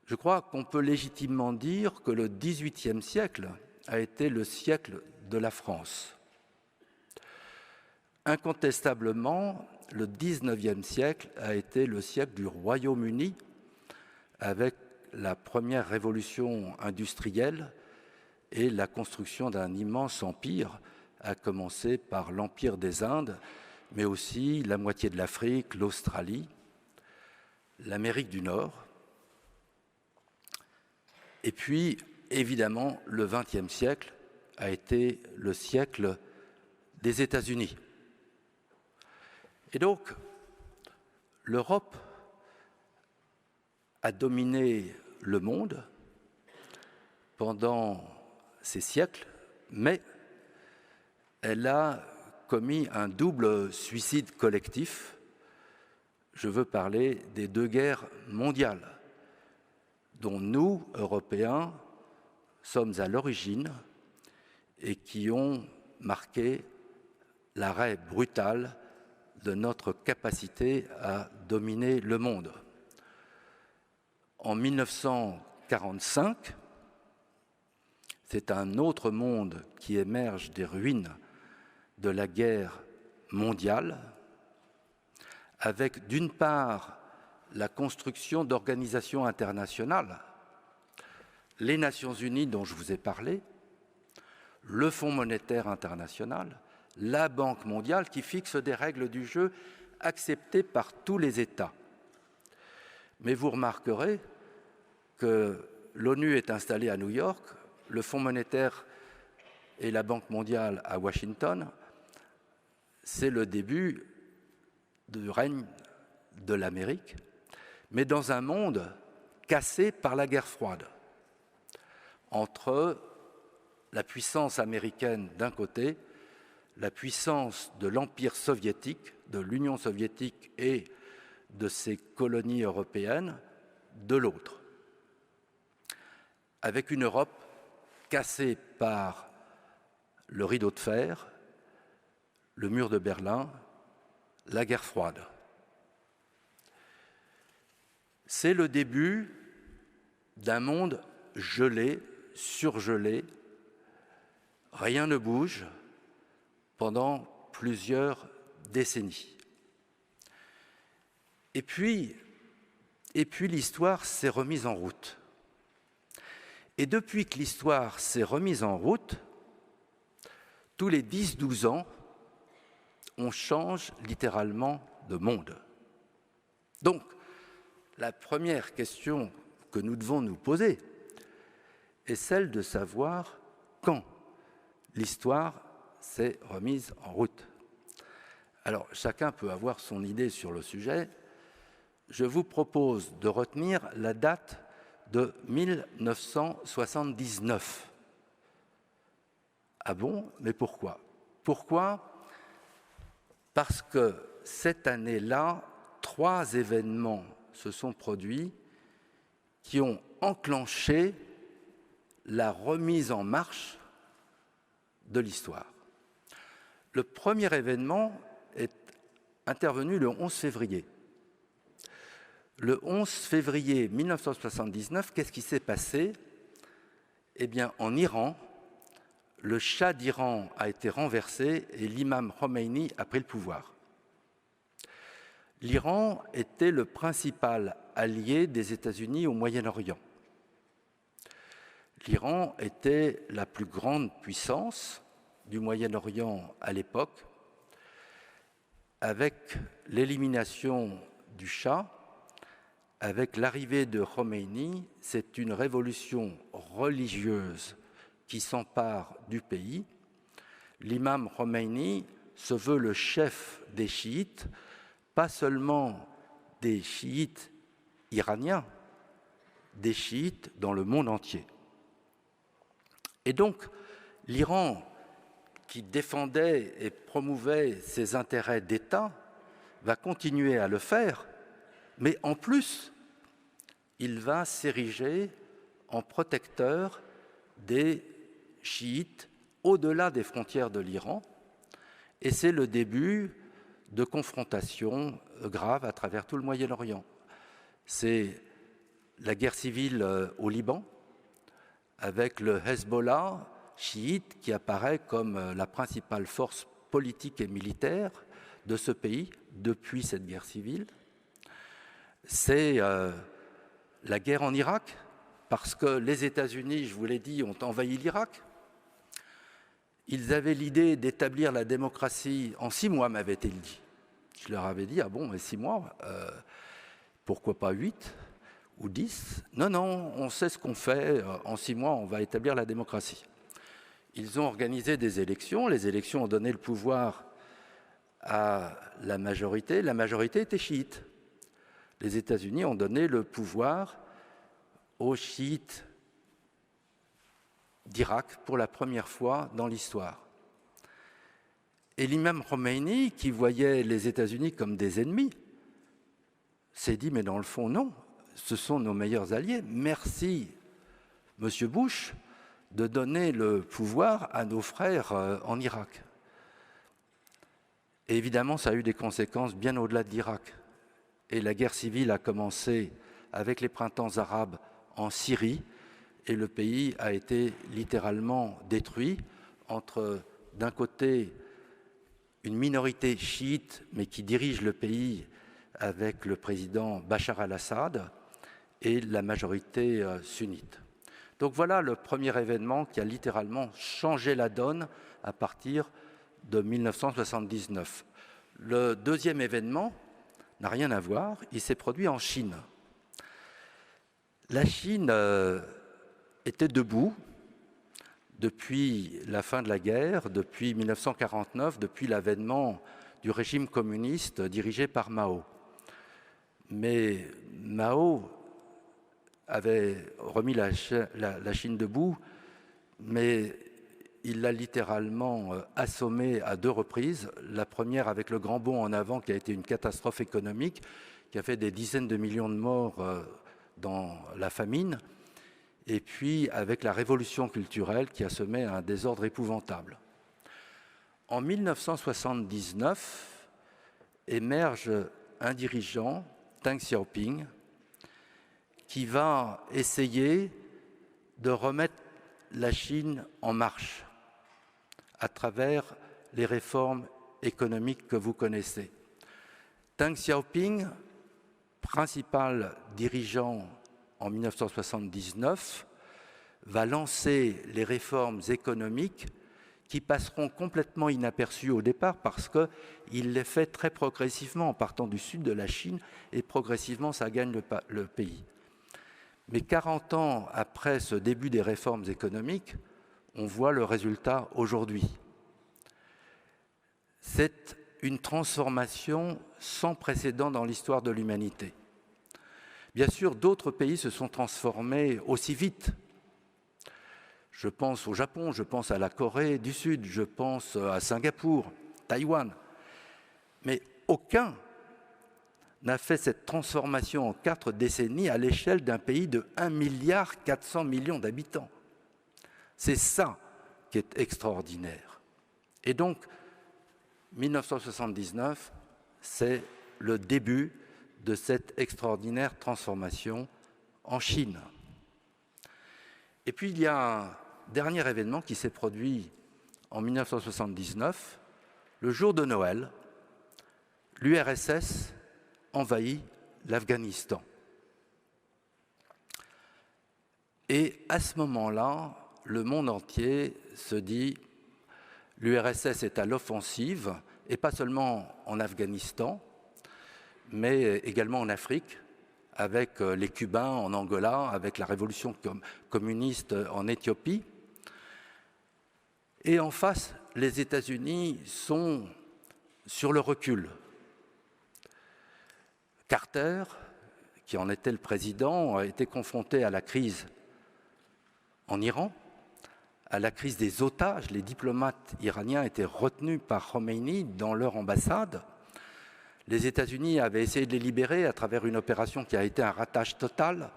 Je crois qu'on peut légitimement dire que le XVIIIe siècle a été le siècle de la France. Incontestablement, le XIXe siècle a été le siècle du Royaume-Uni, avec la première révolution industrielle et la construction d'un immense empire, à commencer par l'Empire des Indes, mais aussi la moitié de l'Afrique, l'Australie, l'Amérique du Nord. Et puis, évidemment, le XXe siècle a été le siècle des États-Unis. Et donc, l'Europe a dominé le monde pendant ces siècles, mais elle a commis un double suicide collectif. Je veux parler des 2 guerres mondiales, dont nous, Européens, sommes à l'origine et qui ont marqué l'arrêt brutal de notre capacité à dominer le monde. En 1945, c'est un autre monde qui émerge des ruines de la guerre mondiale, avec d'une part la construction d'organisations internationales, les Nations Unies dont je vous ai parlé, le Fonds monétaire international, la Banque mondiale qui fixe des règles du jeu acceptées par tous les États. Mais vous remarquerez que l'ONU est installée à New York, le Fonds monétaire et la Banque mondiale à Washington. C'est le début du règne de l'Amérique, mais dans un monde cassé par la guerre froide, entre la puissance américaine d'un côté, la puissance de l'Empire soviétique, de l'Union soviétique et de ses colonies européennes de l'autre, avec une Europe cassée par le rideau de fer, le mur de Berlin, la guerre froide. C'est le début d'un monde gelé, surgelé, rien ne bouge pendant plusieurs décennies. Et puis l'histoire s'est remise en route. Et depuis que l'histoire s'est remise en route, tous les 10-12 ans, on change littéralement de monde. Donc, la première question que nous devons nous poser est celle de savoir quand l'histoire s'est remise en route. Alors, chacun peut avoir son idée sur le sujet. Je vous propose de retenir la date de 1979. Ah bon? Mais pourquoi? Pourquoi? Parce que cette année-là, 3 événements se sont produits qui ont enclenché la remise en marche de l'histoire. Le premier événement est intervenu le 11 février. Le 11 février 1979, qu'est-ce qui s'est passé? Eh bien, en Iran, le Shah d'Iran a été renversé et l'imam Khomeini a pris le pouvoir. L'Iran était le principal allié des États-Unis au Moyen-Orient. L'Iran était la plus grande puissance du Moyen-Orient à l'époque. Avec l'élimination du Shah, avec l'arrivée de Khomeini, c'est une révolution religieuse qui s'empare du pays. L'imam Khomeini se veut le chef des chiites, pas seulement des chiites iraniens, des chiites dans le monde entier. Et donc, l'Iran, qui défendait et promouvait ses intérêts d'État, va continuer à le faire, mais en plus, il va s'ériger en protecteur des chiites au-delà des frontières de l'Iran, et c'est le début de confrontations graves à travers tout le Moyen-Orient. C'est la guerre civile au Liban, avec le Hezbollah chiite qui apparaît comme la principale force politique et militaire de ce pays depuis cette guerre civile. C'est la guerre en Irak, parce que les États-Unis, je vous l'ai dit, ont envahi l'Irak. Ils avaient l'idée d'établir la démocratie en 6 mois, m'avait-il dit. Je leur avais dit, ah bon, mais 6 mois, pourquoi pas 8 ou 10? Non, non, on sait ce qu'on fait, en 6 mois, on va établir la démocratie. Ils ont organisé des élections, les élections ont donné le pouvoir à la majorité était chiite. Les États-Unis ont donné le pouvoir aux chiites d'Irak pour la première fois dans l'histoire. Et l'imam Khomeini, qui voyait les États-Unis comme des ennemis, s'est dit, mais dans le fond, non, ce sont nos meilleurs alliés. Merci, Monsieur Bush, de donner le pouvoir à nos frères en Irak. Et évidemment, ça a eu des conséquences bien au-delà de l'Irak. Et la guerre civile a commencé avec les printemps arabes en Syrie, et le pays a été littéralement détruit entre, d'un côté, une minorité chiite, mais qui dirige le pays avec le président Bachar al-Assad, et la majorité sunnite. Donc voilà le premier événement qui a littéralement changé la donne à partir de 1979. Le deuxième événement n'a rien à voir, il s'est produit en Chine. La Chine était debout depuis la fin de la guerre, depuis 1949, depuis l'avènement du régime communiste dirigé par Mao. Mais Mao avait remis la Chine debout, mais il l'a littéralement assommée à 2 reprises. La première avec le grand bond en avant qui a été une catastrophe économique, qui a fait des dizaines de millions de morts dans la famine, et puis avec la révolution culturelle qui a semé un désordre épouvantable. En 1979, émerge un dirigeant, Deng Xiaoping, qui va essayer de remettre la Chine en marche à travers les réformes économiques que vous connaissez. Deng Xiaoping, principal dirigeant en 1979, va lancer les réformes économiques qui passeront complètement inaperçus au départ parce qu'il les fait très progressivement en partant du sud de la Chine et progressivement ça gagne le pays. Mais 40 ans après ce début des réformes économiques, on voit le résultat aujourd'hui. C'est une transformation sans précédent dans l'histoire de l'humanité. Bien sûr, d'autres pays se sont transformés aussi vite. Je pense au Japon, je pense à la Corée du Sud, je pense à Singapour, Taïwan. Mais aucun n'a fait cette transformation en 4 décennies à l'échelle d'un pays de 1,4 milliard d'habitants. C'est ça qui est extraordinaire. Et donc, 1979, c'est le début de cette extraordinaire transformation en Chine. Et puis, il y a un dernier événement qui s'est produit en 1979, le jour de Noël, l'URSS envahit l'Afghanistan. Et à ce moment-là, le monde entier se dit l'URSS est à l'offensive, et pas seulement en Afghanistan, mais également en Afrique, avec les Cubains en Angola, avec la révolution communiste en Éthiopie. Et en face, les États-Unis sont sur le recul. Carter, qui en était le président, a été confronté à la crise en Iran, à la crise des otages. Les diplomates iraniens étaient retenus par Khomeini dans leur ambassade. Les États-Unis avaient essayé de les libérer à travers une opération qui a été un ratage total.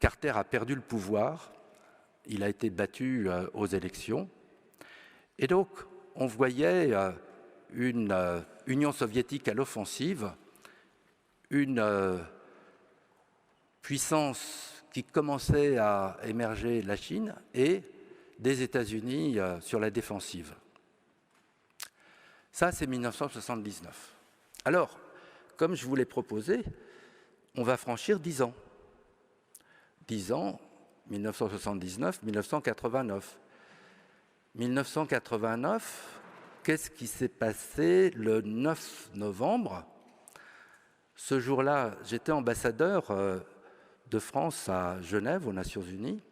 Carter a perdu le pouvoir, il a été battu aux élections. Et donc, on voyait une Union soviétique à l'offensive, une puissance qui commençait à émerger, la Chine, et des États-Unis sur la défensive. Ça, c'est 1979. Alors, comme je vous l'ai proposé, on va franchir 10 ans. 10 ans, 1979, 1989. 1989, qu'est-ce qui s'est passé le 9 novembre ? Ce jour-là, j'étais ambassadeur de France à Genève, aux Nations Unies,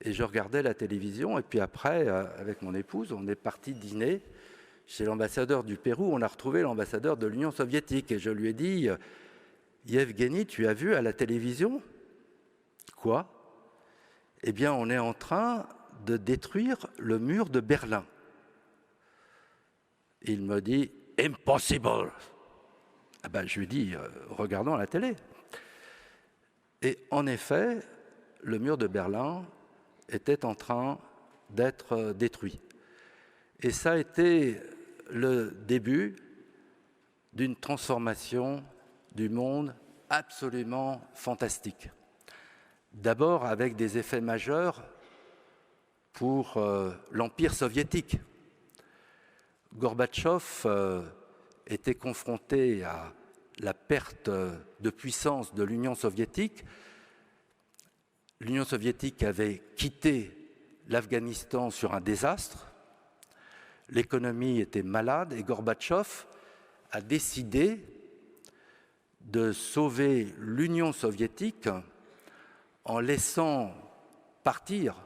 et je regardais la télévision, et puis après, avec mon épouse, on est parti dîner chez l'ambassadeur du Pérou. On a retrouvé l'ambassadeur de l'Union soviétique, et je lui ai dit « Yevgeny, tu as vu à la télévision ?»« Quoi ?»« Eh bien, on est en train de détruire le mur de Berlin. » Il me dit « Impossible !» Ah ben, je lui dis « Regardons à la télé. » Et en effet, le mur de Berlin était en train d'être détruit. Et ça a été le début d'une transformation du monde absolument fantastique. D'abord avec des effets majeurs pour l'Empire soviétique. Gorbatchev était confronté à la perte de puissance de l'Union soviétique. L'Union soviétique avait quitté l'Afghanistan sur un désastre. L'économie était malade et Gorbatchev a décidé de sauver l'Union soviétique en laissant partir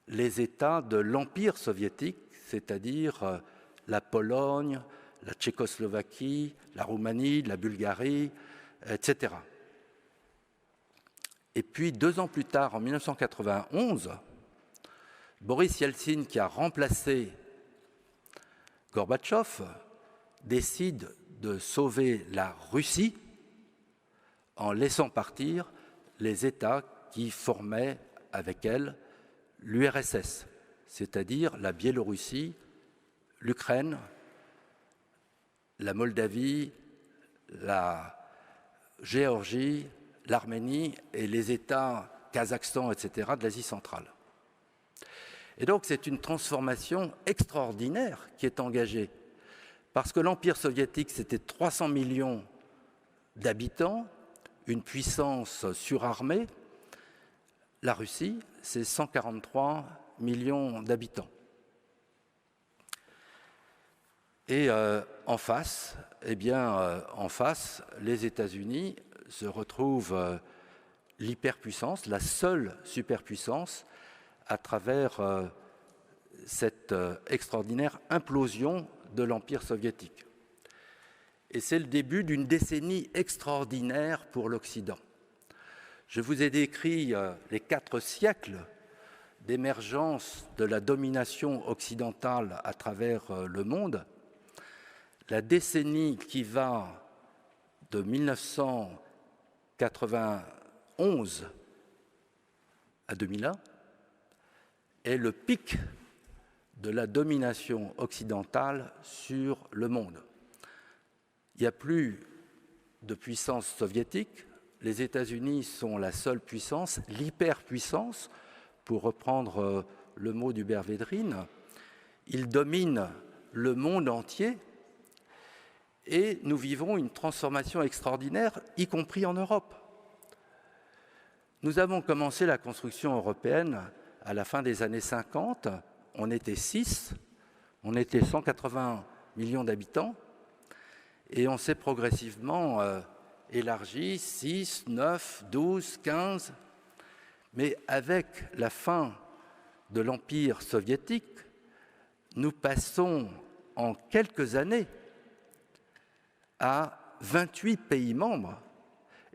les États de l'Empire soviétique, c'est-à-dire la Pologne, la Tchécoslovaquie, la Roumanie, la Bulgarie, etc. Et puis 2 ans plus tard, en 1991, Boris Yeltsin, qui a remplacé Gorbatchev, décide de sauver la Russie en laissant partir les États qui formaient avec elle l'URSS, c'est-à-dire la Biélorussie, l'Ukraine, la Moldavie, la Géorgie, l'Arménie et les États Kazakhstan, etc., de l'Asie centrale. Et donc c'est une transformation extraordinaire qui est engagée, parce que l'Empire soviétique, c'était 300 millions d'habitants, une puissance surarmée. La Russie, c'est 143 millions d'habitants. Et en face, les États-Unis se retrouvent l'hyperpuissance, la seule superpuissance, à travers cette extraordinaire implosion de l'Empire soviétique. Et c'est le début d'une décennie extraordinaire pour l'Occident. Je vous ai décrit les 4 siècles d'émergence de la domination occidentale à travers le monde. La décennie qui va de 1991 à 2001 est le pic de la domination occidentale sur le monde. Il n'y a plus de puissance soviétique. Les États-Unis sont la seule puissance, l'hyperpuissance, pour reprendre le mot d'Hubert Védrine. Ils dominent le monde entier et nous vivons une transformation extraordinaire, y compris en Europe. Nous avons commencé la construction européenne à la fin des années 50. On était 6, on était 180 millions d'habitants et on s'est progressivement élargi, 6, 9, 12, 15. Mais avec la fin de l'Empire soviétique, nous passons en quelques années à 28 pays membres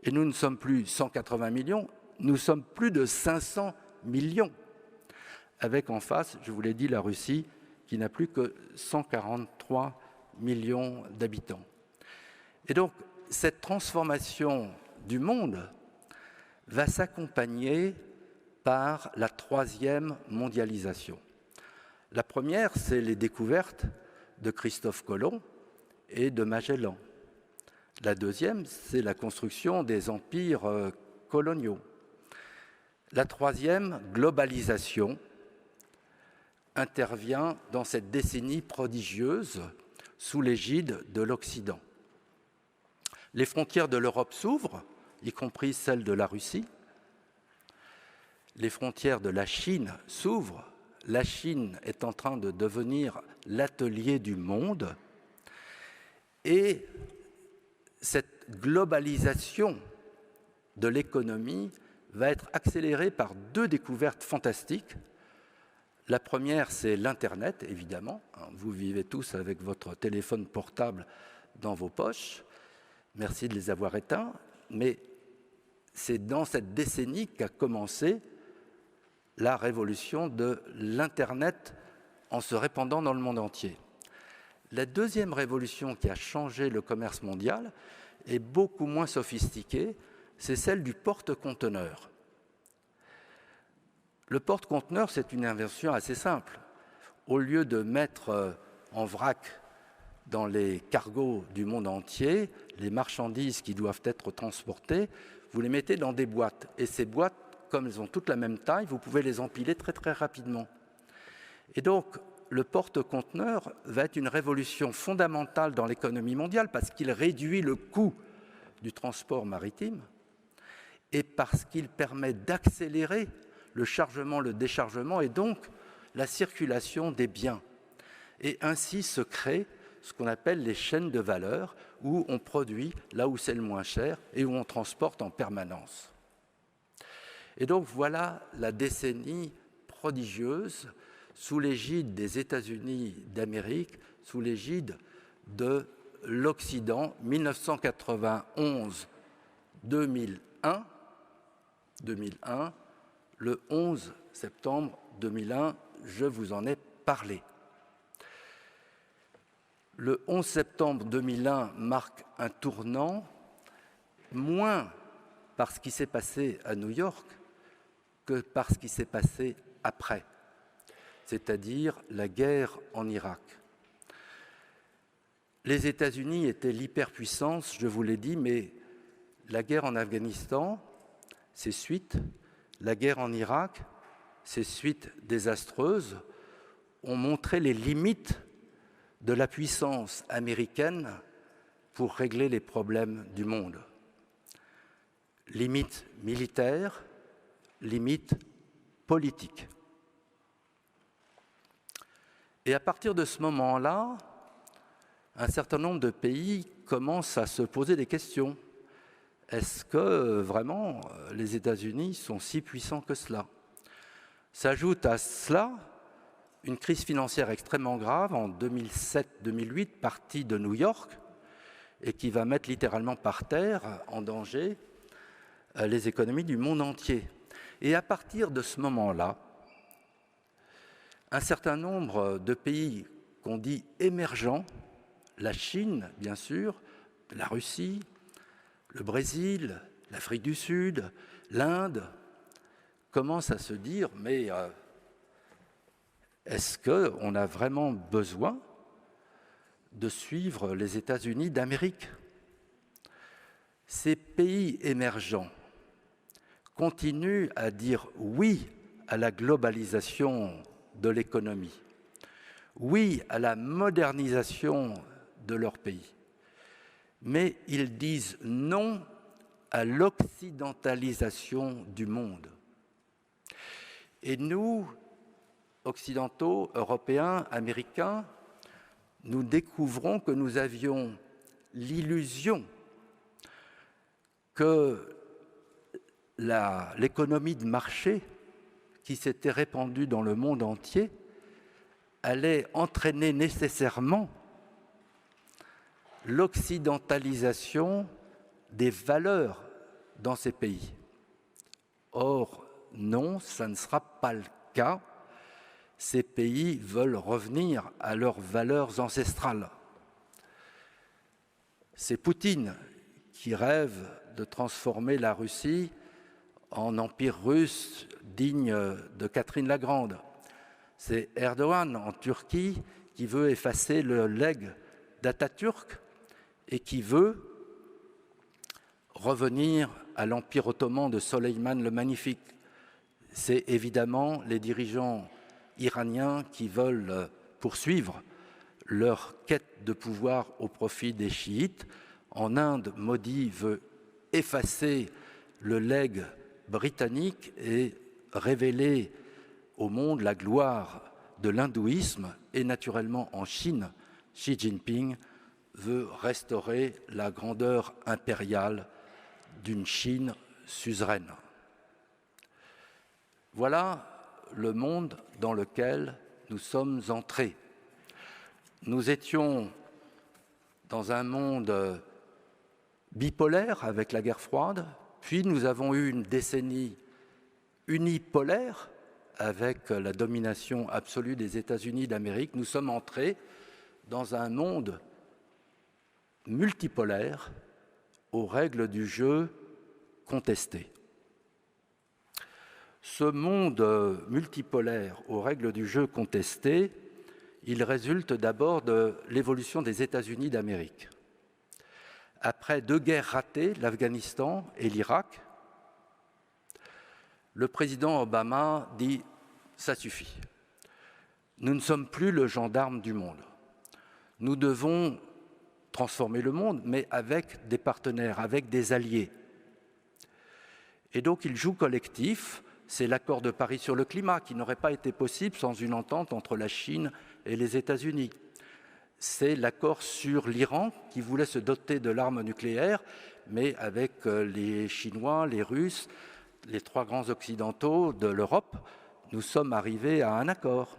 et nous ne sommes plus 180 millions, nous sommes plus de 500 millions. Avec en face, je vous l'ai dit, la Russie qui n'a plus que 143 millions d'habitants. Et donc, cette transformation du monde va s'accompagner par la 3e mondialisation. La première, c'est les découvertes de Christophe Colomb et de Magellan. La deuxième, c'est la construction des empires coloniaux. La 3e, globalisation, intervient dans cette décennie prodigieuse sous l'égide de l'Occident. Les frontières de l'Europe s'ouvrent, y compris celles de la Russie. Les frontières de la Chine s'ouvrent. La Chine est en train de devenir l'atelier du monde. Et cette globalisation de l'économie va être accélérée par 2 découvertes fantastiques. La première, c'est l'Internet, évidemment. Vous vivez tous avec votre téléphone portable dans vos poches. Merci de les avoir éteints. Mais c'est dans cette décennie qu'a commencé la révolution de l'Internet en se répandant dans le monde entier. La deuxième révolution qui a changé le commerce mondial est beaucoup moins sophistiquée, c'est celle du porte-conteneurs. Le porte-conteneurs, c'est une invention assez simple. Au lieu de mettre en vrac dans les cargos du monde entier les marchandises qui doivent être transportées, vous les mettez dans des boîtes. Et ces boîtes, comme elles ont toutes la même taille, vous pouvez les empiler très très rapidement. Et donc, le porte-conteneurs va être une révolution fondamentale dans l'économie mondiale parce qu'il réduit le coût du transport maritime et parce qu'il permet d'accélérer le chargement, le déchargement et donc la circulation des biens. Et ainsi se créent ce qu'on appelle les chaînes de valeur où on produit là où c'est le moins cher et où on transporte en permanence. Et donc voilà la décennie prodigieuse sous l'égide des États-Unis d'Amérique, sous l'égide de l'Occident, 1991-2001, le 11 septembre 2001, je vous en ai parlé. Le 11 septembre 2001 marque un tournant, moins par ce qui s'est passé à New York que par ce qui s'est passé après, c'est-à-dire la guerre en Irak. Les États-Unis étaient l'hyperpuissance, je vous l'ai dit, mais la guerre en Afghanistan, ses suites, la guerre en Irak, ses suites désastreuses, ont montré les limites de la puissance américaine pour régler les problèmes du monde. Limites militaires, limites politiques. Et à partir de ce moment-là, un certain nombre de pays commencent à se poser des questions. Est-ce que vraiment les États-Unis sont si puissants que cela? S'ajoute à cela une crise financière extrêmement grave en 2007-2008, partie de New York, et qui va mettre littéralement par terre, en danger, les économies du monde entier. Et à partir de ce moment-là, un certain nombre de pays qu'on dit émergents, la Chine, bien sûr, la Russie, le Brésil, l'Afrique du Sud, l'Inde, commencent à se dire « mais est-ce qu'on a vraiment besoin de suivre les États-Unis d'Amérique ?» Ces pays émergents continuent à dire oui à la globalisation de l'économie, oui à la modernisation de leur pays, mais ils disent non à l'occidentalisation du monde. Et nous, occidentaux, européens, américains, nous découvrons que nous avions l'illusion que l'économie de marché qui s'était répandue dans le monde entier allait entraîner nécessairement l'occidentalisation des valeurs dans ces pays. Or, non, ça ne sera pas le cas. Ces pays veulent revenir à leurs valeurs ancestrales. C'est Poutine qui rêve de transformer la Russie en empire russe digne de Catherine la Grande. C'est Erdogan en Turquie qui veut effacer le legs d'Atatürk et qui veut revenir à l'empire ottoman de Soleiman le Magnifique. C'est évidemment les dirigeants iraniens qui veulent poursuivre leur quête de pouvoir au profit des chiites. En Inde, Modi veut effacer le legs britannique et révéler au monde la gloire de l'hindouisme. Et naturellement en Chine, Xi Jinping veut restaurer la grandeur impériale d'une Chine suzeraine. Voilà le monde dans lequel nous sommes entrés. Nous étions dans un monde bipolaire avec la guerre froide, puis nous avons eu une décennie unipolaire avec la domination absolue des États-Unis d'Amérique. Nous sommes entrés dans un monde multipolaire aux règles du jeu contestées. Ce monde multipolaire aux règles du jeu contestées, il résulte d'abord de l'évolution des États-Unis d'Amérique. Après 2 guerres ratées, l'Afghanistan et l'Irak, le président Obama dit « ça suffit, nous ne sommes plus le gendarme du monde, nous devons transformer le monde, mais avec des partenaires, avec des alliés. » Et donc il joue collectif. C'est l'accord de Paris sur le climat qui n'aurait pas été possible sans une entente entre la Chine et les États-Unis. C'est l'accord sur l'Iran qui voulait se doter de l'arme nucléaire, mais avec les Chinois, les Russes, les 3 grands occidentaux de l'Europe, nous sommes arrivés à un accord.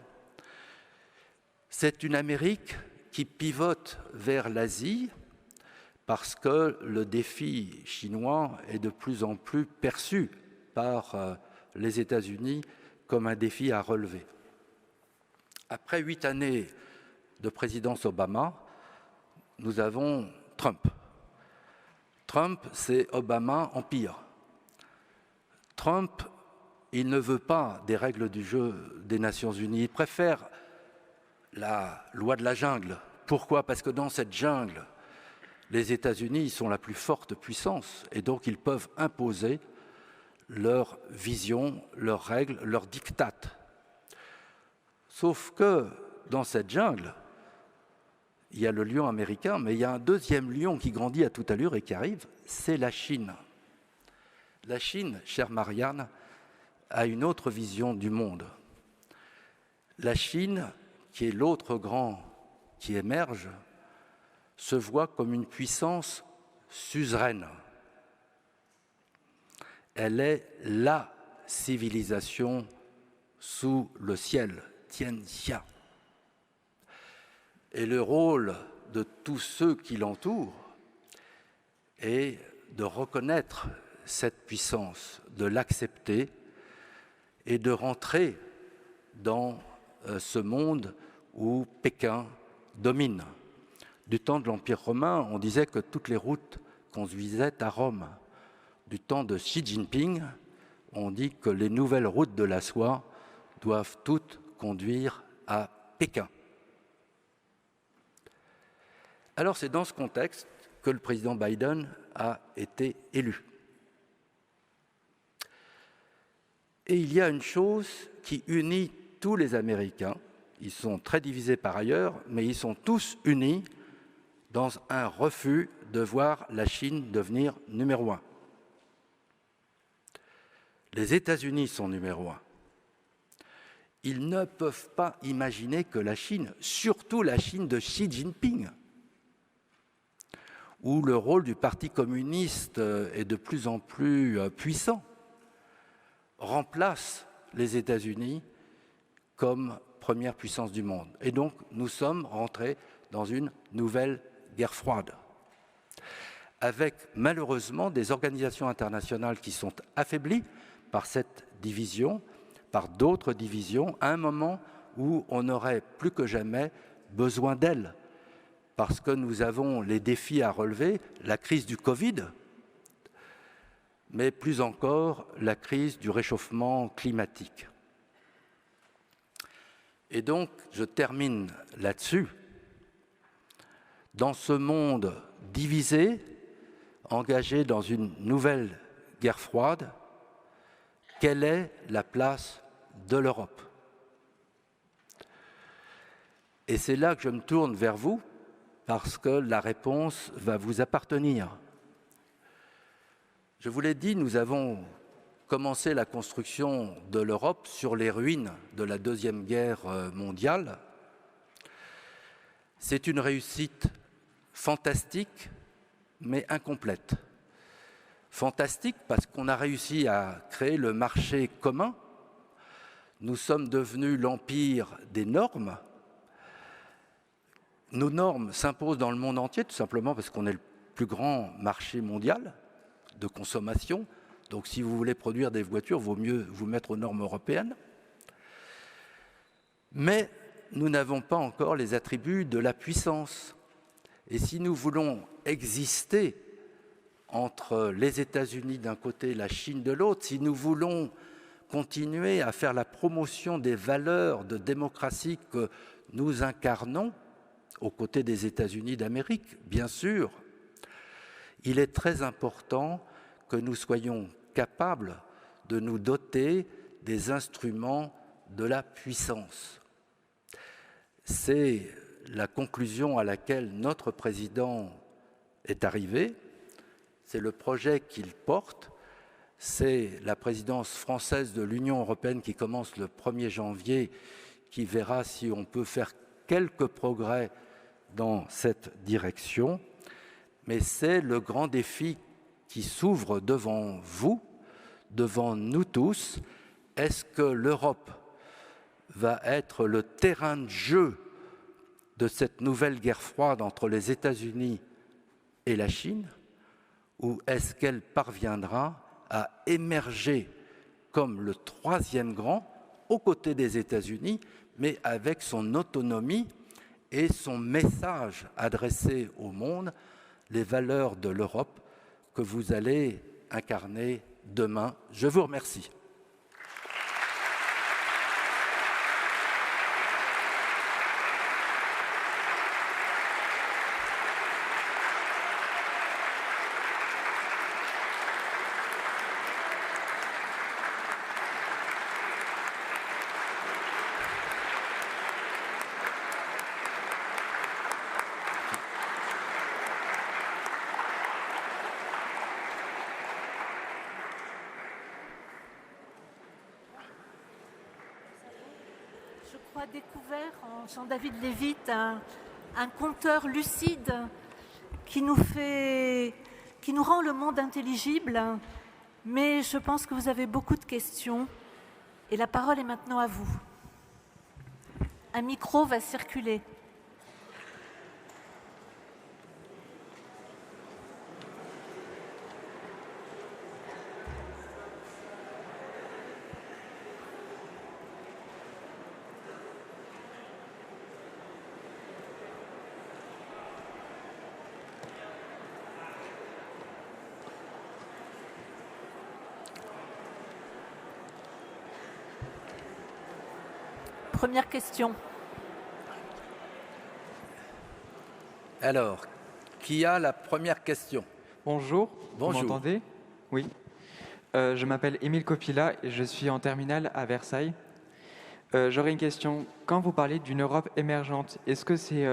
C'est une Amérique qui pivote vers l'Asie parce que le défi chinois est de plus en plus perçu par les États-Unis comme un défi à relever. Après 8 années de présidence Obama, nous avons Trump. Trump, c'est Obama en pire. Trump, il ne veut pas des règles du jeu des Nations Unies, il préfère la loi de la jungle. Pourquoi? Parce que dans cette jungle, les États-Unis sont la plus forte puissance et donc ils peuvent imposer leur vision, leurs règles, leurs diktats. Sauf que dans cette jungle, il y a le lion américain, mais il y a un deuxième lion qui grandit à toute allure et qui arrive, c'est la Chine. La Chine, chère Marianne, a une autre vision du monde. La Chine qui est l'autre grand qui émerge, se voit comme une puissance suzeraine. Elle est la civilisation sous le ciel, Tianxia. Et le rôle de tous ceux qui l'entourent est de reconnaître cette puissance, de l'accepter et de rentrer dans ce monde où Pékin domine. Du temps de l'Empire romain, on disait que toutes les routes conduisaient à Rome. Du temps de Xi Jinping, on dit que les nouvelles routes de la soie doivent toutes conduire à Pékin. Alors c'est dans ce contexte que le président Biden a été élu. Et il y a une chose qui unit tous les Américains, ils sont très divisés par ailleurs, mais ils sont tous unis dans un refus de voir la Chine devenir numéro un. Les États-Unis sont numéro un. Ils ne peuvent pas imaginer que la Chine, surtout la Chine de Xi Jinping, où le rôle du Parti communiste est de plus en plus puissant, remplace les États-Unis comme première puissance du monde. Et donc, nous sommes rentrés dans une nouvelle guerre froide, avec malheureusement des organisations internationales qui sont affaiblies par cette division, par d'autres divisions, à un moment où on aurait plus que jamais besoin d'elles, parce que nous avons les défis à relever, la crise du Covid, mais plus encore la crise du réchauffement climatique. Et donc, je termine là-dessus. Dans ce monde divisé, engagé dans une nouvelle guerre froide, quelle est la place de l'Europe? Et c'est là que je me tourne vers vous, parce que la réponse va vous appartenir. Je vous l'ai dit, nous avons commencé la construction de l'Europe sur les ruines de la Deuxième Guerre mondiale. C'est une réussite fantastique, mais incomplète. Fantastique parce qu'on a réussi à créer le marché commun. Nous sommes devenus l'empire des normes. Nos normes s'imposent dans le monde entier, tout simplement parce qu'on est le plus grand marché mondial de consommation. Donc si vous voulez produire des voitures, il vaut mieux vous mettre aux normes européennes. Mais nous n'avons pas encore les attributs de la puissance. Et si nous voulons exister entre les États-Unis d'un côté et la Chine de l'autre, si nous voulons continuer à faire la promotion des valeurs de démocratie que nous incarnons, aux côtés des États-Unis d'Amérique, bien sûr, il est très important que nous soyons capables de nous doter des instruments de la puissance. C'est la conclusion à laquelle notre président est arrivé, c'est le projet qu'il porte, c'est la présidence française de l'Union européenne qui commence le 1er janvier, qui verra si on peut faire quelques progrès dans cette direction, mais c'est le grand défi qui s'ouvre devant vous, devant nous tous. Est-ce que l'Europe va être le terrain de jeu de cette nouvelle guerre froide entre les États-Unis et la Chine, ou est-ce qu'elle parviendra à émerger comme le troisième grand, aux côtés des États-Unis, mais avec son autonomie et son message adressé au monde, les valeurs de l'Europe que vous allez incarner demain. Je vous remercie. crois, découvert en Jean-David Lévite un conteur lucide qui nous rend le monde intelligible. Mais je pense que vous avez beaucoup de questions et la parole est maintenant à vous. Un micro va circuler. Première question. Alors, qui a la première question? Bonjour, Bonjour. Vous m'entendez? Oui. Je m'appelle Émile Copila et je suis en terminale à Versailles. J'aurais une question. Quand vous parlez d'une Europe émergente, est-ce que c'est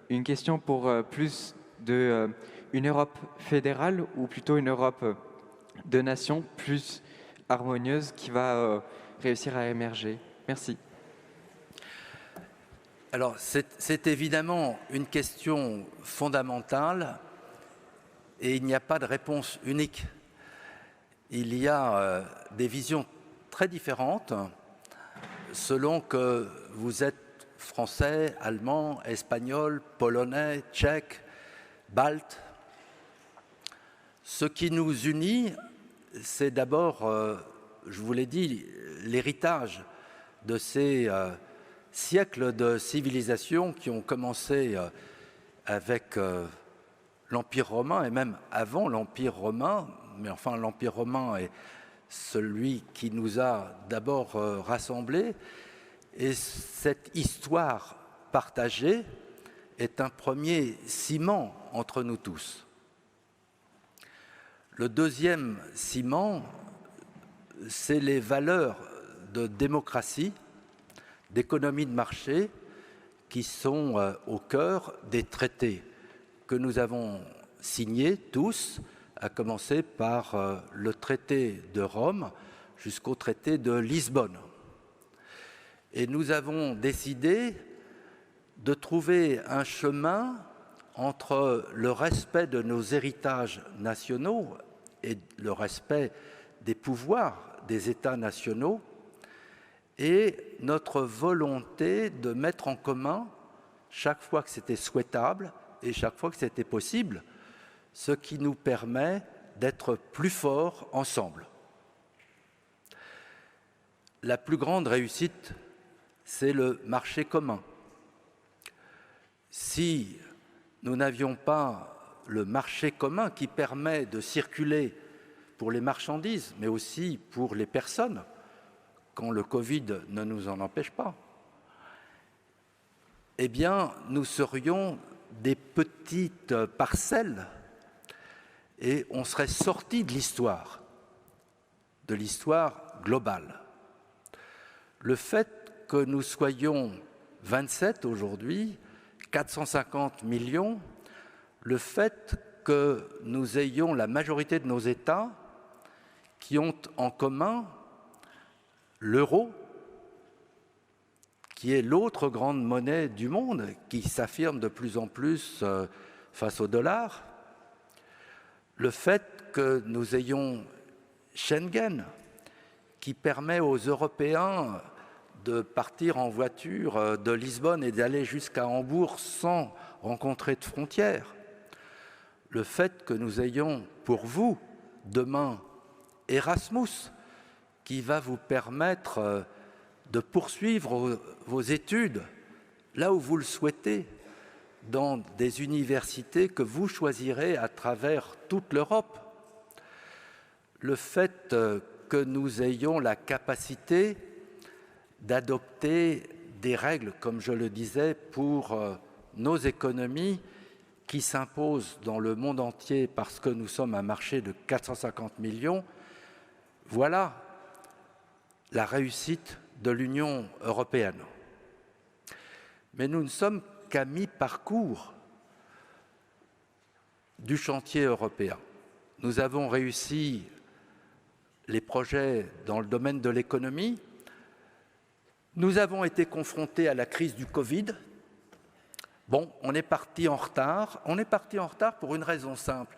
une question pour plus une Europe fédérale ou plutôt une Europe de nations plus harmonieuse qui va réussir à émerger? Merci. Alors, c'est évidemment une question fondamentale et il n'y a pas de réponse unique. Il y a des visions très différentes selon que vous êtes français, allemand, espagnol, polonais, tchèque, balte. Ce qui nous unit, c'est d'abord, je vous l'ai dit, l'héritage de ces siècles de civilisation qui ont commencé avec l'Empire romain et même avant l'Empire romain, mais enfin l'Empire romain est celui qui nous a d'abord rassemblés, et cette histoire partagée est un premier ciment entre nous tous. Le deuxième ciment, c'est les valeurs de démocratie, d'économie de marché qui sont au cœur des traités que nous avons signés tous, à commencer par le traité de Rome jusqu'au traité de Lisbonne. Et nous avons décidé de trouver un chemin entre le respect de nos héritages nationaux et le respect des pouvoirs des États nationaux et notre volonté de mettre en commun, chaque fois que c'était souhaitable et chaque fois que c'était possible, ce qui nous permet d'être plus forts ensemble. La plus grande réussite, c'est le marché commun. Si nous n'avions pas le marché commun qui permet de circuler pour les marchandises, mais aussi pour les personnes, quand le Covid ne nous en empêche pas, eh bien, nous serions des petites parcelles et on serait sorti de l'histoire globale. Le fait que nous soyons 27 aujourd'hui, 450 millions, le fait que nous ayons la majorité de nos États qui ont en commun l'euro, qui est l'autre grande monnaie du monde, qui s'affirme de plus en plus face au dollar, le fait que nous ayons Schengen, qui permet aux Européens de partir en voiture de Lisbonne et d'aller jusqu'à Hambourg sans rencontrer de frontières, le fait que nous ayons pour vous demain Erasmus, qui va vous permettre de poursuivre vos études là où vous le souhaitez, dans des universités que vous choisirez à travers toute l'Europe. Le fait que nous ayons la capacité d'adopter des règles, comme je le disais, pour nos économies qui s'imposent dans le monde entier parce que nous sommes un marché de 450 millions, voilà la réussite de l'Union européenne. Mais nous ne sommes qu'à mi-parcours du chantier européen. Nous avons réussi les projets dans le domaine de l'économie. Nous avons été confrontés à la crise du Covid. Bon, on est parti en retard. On est parti en retard pour une raison simple,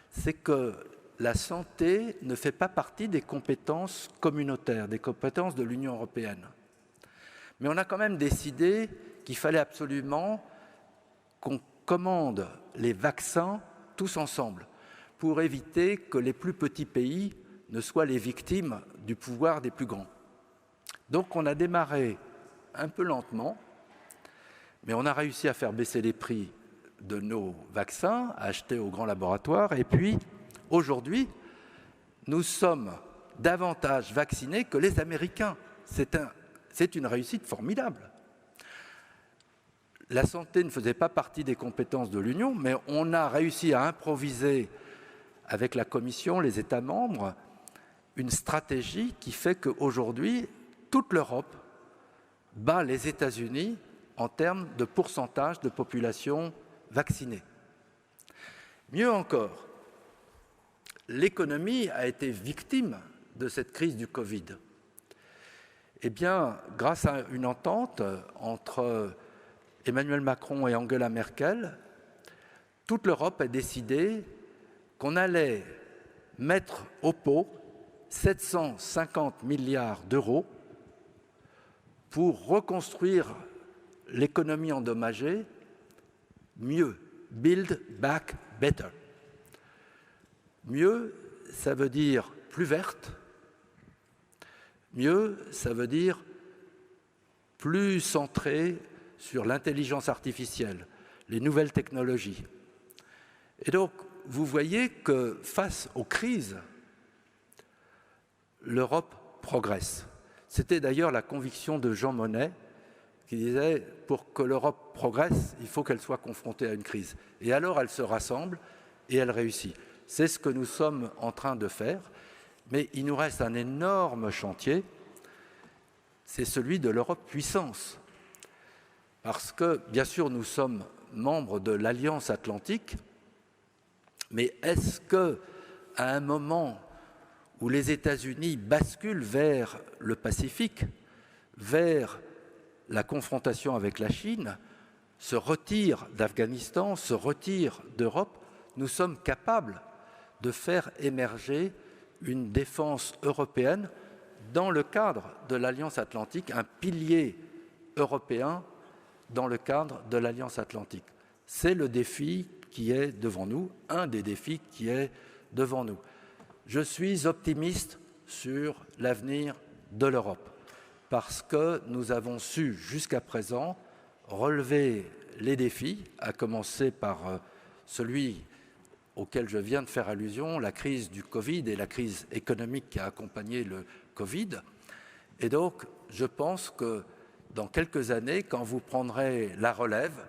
c'est que la santé ne fait pas partie des compétences communautaires, des compétences de l'Union européenne. Mais on a quand même décidé qu'il fallait absolument qu'on commande les vaccins tous ensemble pour éviter que les plus petits pays ne soient les victimes du pouvoir des plus grands. Donc on a démarré un peu lentement, mais on a réussi à faire baisser les prix de nos vaccins achetés aux grands laboratoires. Et puis, aujourd'hui, nous sommes davantage vaccinés que les Américains. C'est une réussite formidable. La santé ne faisait pas partie des compétences de l'Union, mais on a réussi à improviser avec la Commission, les États membres, une stratégie qui fait qu'aujourd'hui, toute l'Europe bat les États-Unis en termes de pourcentage de population vaccinée. Mieux encore, l'économie a été victime de cette crise du Covid. Eh bien, grâce à une entente entre Emmanuel Macron et Angela Merkel, toute l'Europe a décidé qu'on allait mettre au pot 750 milliards d'euros pour reconstruire l'économie endommagée mieux. Build back better. Mieux, ça veut dire plus verte. Mieux, ça veut dire plus centré sur l'intelligence artificielle, les nouvelles technologies. Et donc, vous voyez que face aux crises, l'Europe progresse. C'était d'ailleurs la conviction de Jean Monnet, qui disait « pour que l'Europe progresse, il faut qu'elle soit confrontée à une crise ». Et alors, elle se rassemble et elle réussit. C'est ce que nous sommes en train de faire, mais il nous reste un énorme chantier, c'est celui de l'Europe puissance. Parce que, bien sûr, nous sommes membres de l'Alliance Atlantique, mais est-ce qu'à un moment où les États-Unis basculent vers le Pacifique, vers la confrontation avec la Chine, se retirent d'Afghanistan, se retirent d'Europe, nous sommes capables de faire émerger une défense européenne dans le cadre de l'Alliance Atlantique, un pilier européen dans le cadre de l'Alliance Atlantique. C'est le défi qui est devant nous, un des défis qui est devant nous. Je suis optimiste sur l'avenir de l'Europe parce que nous avons su jusqu'à présent relever les défis, à commencer par celui auquel je viens de faire allusion, la crise du Covid et la crise économique qui a accompagné le Covid. Et donc, je pense que dans quelques années, quand vous prendrez la relève,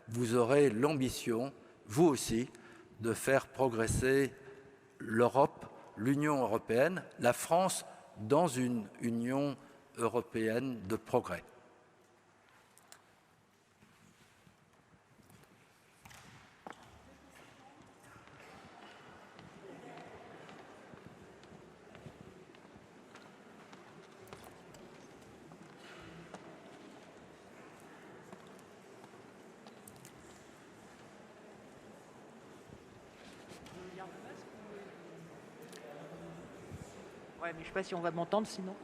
vous aurez l'ambition, vous aussi, de faire progresser l'Europe, l'Union européenne, la France dans une Union européenne de progrès. Ouais, mais je ne sais pas si on va m'entendre sinon.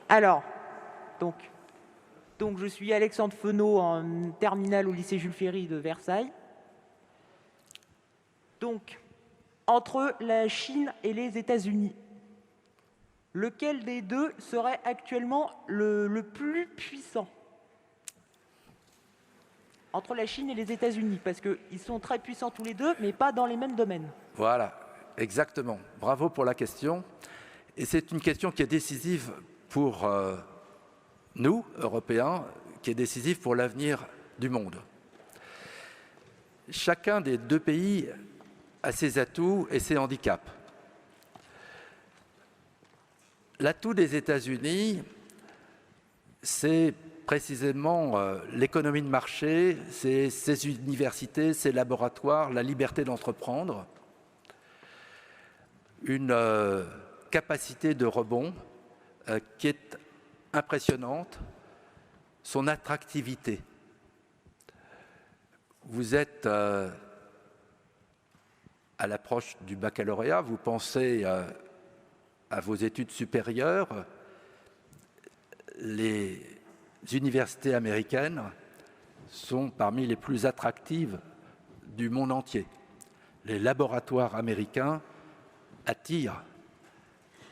Alors, donc je suis Alexandre Fenot en terminale au lycée Jules Ferry de Versailles. Donc, entre la Chine et les États-Unis, lequel des deux serait actuellement le plus puissant? Entre la Chine et les États-Unis, parce qu'ils sont très puissants tous les deux, mais pas dans les mêmes domaines. Voilà, exactement. Bravo pour la question. Et c'est une question qui est décisive pour nous, Européens, qui est décisive pour l'avenir du monde. Chacun des deux pays a ses atouts et ses handicaps. L'atout des États-Unis, c'est précisément l'économie de marché, c'est ses universités, ses laboratoires, la liberté d'entreprendre, une capacité de rebond qui est impressionnante, son attractivité. Vous êtes à l'approche du baccalauréat, vous pensez à vos études supérieures. Les universités américaines sont parmi les plus attractives du monde entier. Les laboratoires américains attirent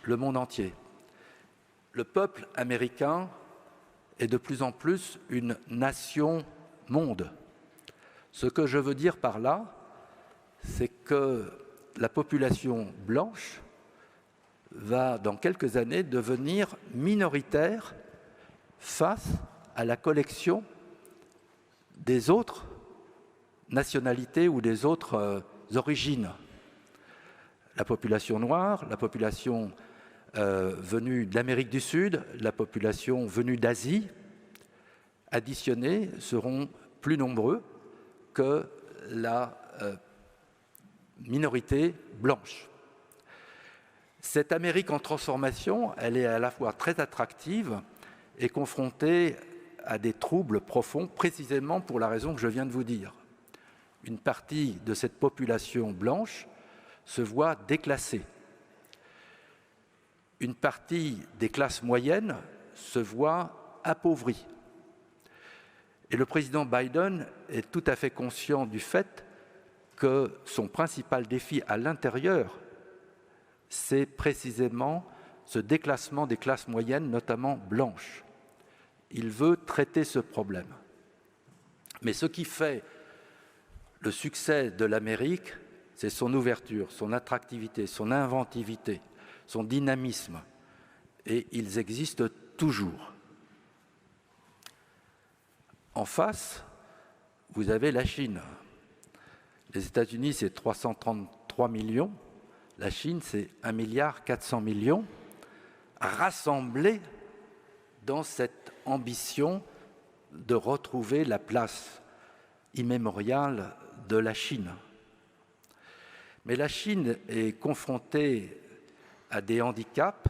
le monde entier. Le peuple américain est de plus en plus une nation-monde. Ce que je veux dire par là, c'est que la population blanche va, dans quelques années, devenir minoritaire face à la collection des autres nationalités ou des autres origines. La population noire, la population venue de l'Amérique du Sud, la population venue d'Asie, additionnés, seront plus nombreux que la minorité blanche. Cette Amérique en transformation, elle est à la fois très attractive et confrontée à des troubles profonds, précisément pour la raison que je viens de vous dire. Une partie de cette population blanche se voit déclassée. Une partie des classes moyennes se voit appauvrie. Et le président Biden est tout à fait conscient du fait que son principal défi à l'intérieur, c'est précisément ce déclassement des classes moyennes, notamment blanches. Il veut traiter ce problème. Mais ce qui fait le succès de l'Amérique, c'est son ouverture, son attractivité, son inventivité, son dynamisme. Et ils existent toujours. En face, vous avez la Chine. Les États-Unis, c'est 333 millions. La Chine, c'est 1,4 milliard, rassemblés dans cette ambition de retrouver la place immémoriale de la Chine. Mais la Chine est confrontée à des handicaps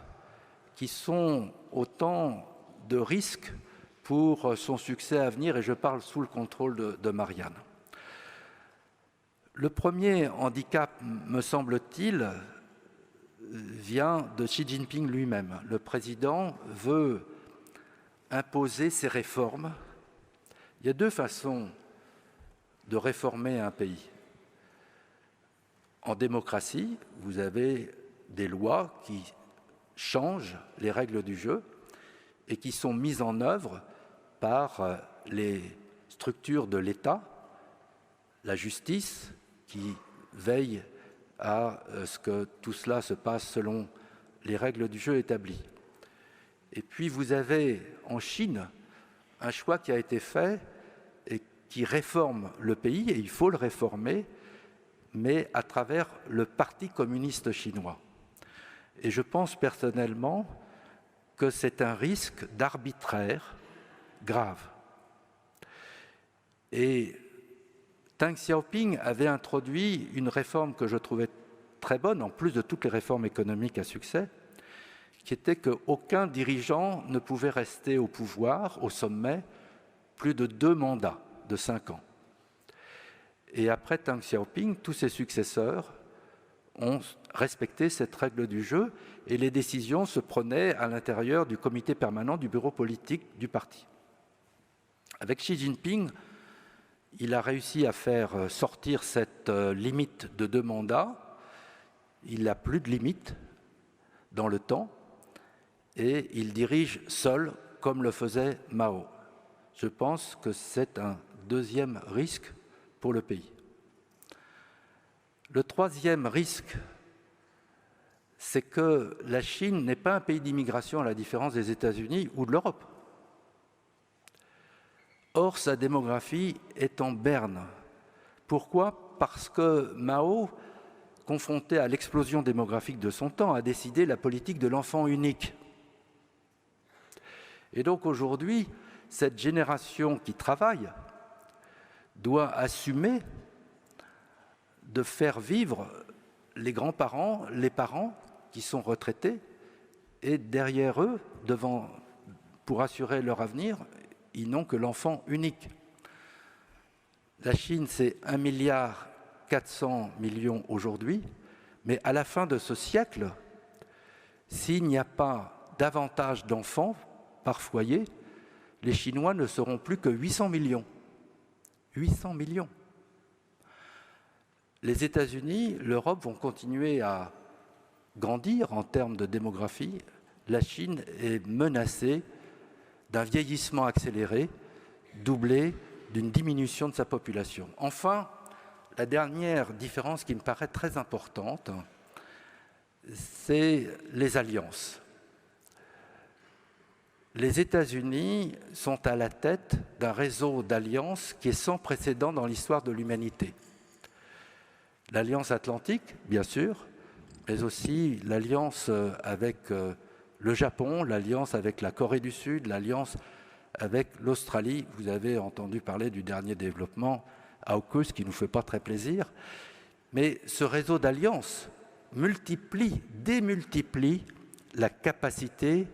qui sont autant de risques pour son succès à venir, et je parle sous le contrôle de Marianne. Le premier handicap, me semble-t-il, vient de Xi Jinping lui-même. Le président veut imposer ses réformes. Il y a deux façons de réformer un pays. En démocratie, vous avez des lois qui changent les règles du jeu et qui sont mises en œuvre par les structures de l'État, la justice, qui veille à ce que tout cela se passe selon les règles du jeu établies. Et puis vous avez en Chine un choix qui a été fait et qui réforme le pays, et il faut le réformer, mais à travers le Parti communiste chinois. Et je pense personnellement que c'est un risque d'arbitraire grave. Et Deng Xiaoping avait introduit une réforme que je trouvais très bonne, en plus de toutes les réformes économiques à succès, qui était qu'aucun dirigeant ne pouvait rester au pouvoir, au sommet, plus de 2 mandats de 5 ans. Et après Deng Xiaoping, tous ses successeurs ont respecté cette règle du jeu et les décisions se prenaient à l'intérieur du comité permanent du bureau politique du parti. Avec Xi Jinping, il a réussi à faire sortir cette limite de 2 mandats. Il n'a plus de limite dans le temps et il dirige seul comme le faisait Mao. Je pense que c'est un deuxième risque pour le pays. Le troisième risque, c'est que la Chine n'est pas un pays d'immigration à la différence des États-Unis ou de l'Europe. Or, sa démographie est en berne. Pourquoi ? Parce que Mao, confronté à l'explosion démographique de son temps, a décidé la politique de l'enfant unique. Et donc aujourd'hui, cette génération qui travaille doit assumer de faire vivre les grands-parents, les parents qui sont retraités, et derrière eux, pour assurer leur avenir, ils n'ont que l'enfant unique. La Chine, c'est 1,4 milliard aujourd'hui, mais à la fin de ce siècle, s'il n'y a pas davantage d'enfants par foyer, les Chinois ne seront plus que 800 millions. 800 millions. Les États-Unis, l'Europe vont continuer à grandir en termes de démographie. La Chine est menacée d'un vieillissement accéléré, doublé d'une diminution de sa population. Enfin, la dernière différence qui me paraît très importante, c'est les alliances. Les États-Unis sont à la tête d'un réseau d'alliances qui est sans précédent dans l'histoire de l'humanité. L'Alliance Atlantique, bien sûr, mais aussi l'alliance avec le Japon, l'alliance avec la Corée du Sud, l'alliance avec l'Australie. Vous avez entendu parler du dernier développement à AUKUS, qui ne nous fait pas très plaisir. Mais ce réseau d'alliances démultiplie la capacité,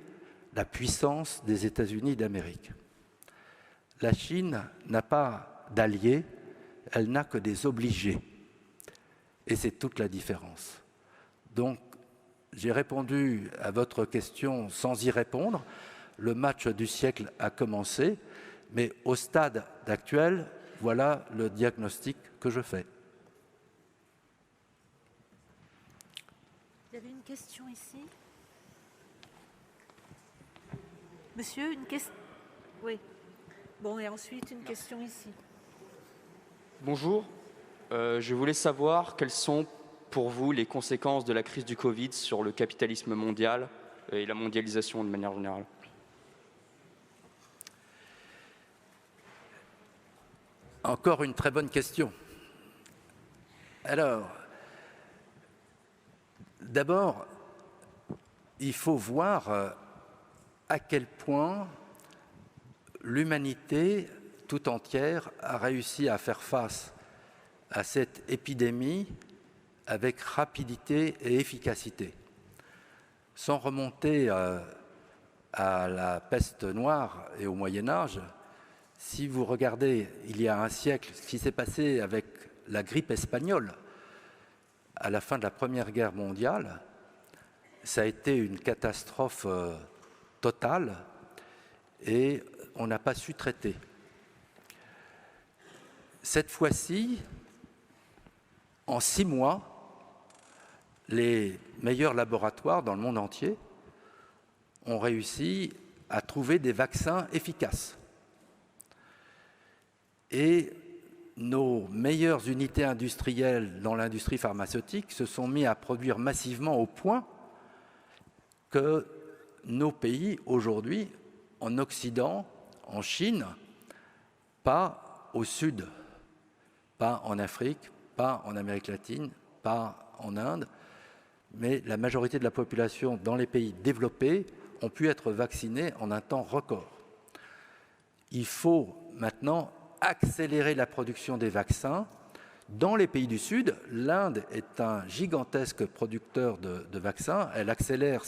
la puissance des États-Unis d'Amérique. La Chine n'a pas d'alliés, elle n'a que des obligés. Et c'est toute la différence. Donc, j'ai répondu à votre question sans y répondre. Le match du siècle a commencé, mais au stade actuel, voilà le diagnostic que je fais. Il y avait une question ici. Monsieur, une question. Oui. Bon, et ensuite une question ici. Bonjour. Je voulais savoir quelles sont pour vous les conséquences de la crise du Covid sur le capitalisme mondial et la mondialisation de manière générale. Encore une très bonne question. Alors, d'abord, il faut voir à quel point l'humanité tout entière a réussi à faire face à cette épidémie avec rapidité et efficacité. Sans remonter à la peste noire et au Moyen-Âge, si vous regardez il y a un siècle ce qui s'est passé avec la grippe espagnole à la fin de la Première Guerre mondiale, ça a été une catastrophe totale et on n'a pas su traiter. Cette fois-ci, en 6 mois, les meilleurs laboratoires dans le monde entier ont réussi à trouver des vaccins efficaces. Et nos meilleures unités industrielles dans l'industrie pharmaceutique se sont mis à produire massivement au point que nos pays, aujourd'hui, en Occident, en Chine, pas au Sud, pas en Afrique, pas en Amérique latine, pas en Inde, mais la majorité de la population dans les pays développés ont pu être vaccinés en un temps record. Il faut maintenant accélérer la production des vaccins. Dans les pays du Sud, l'Inde est un gigantesque producteur de vaccins. Elle accélère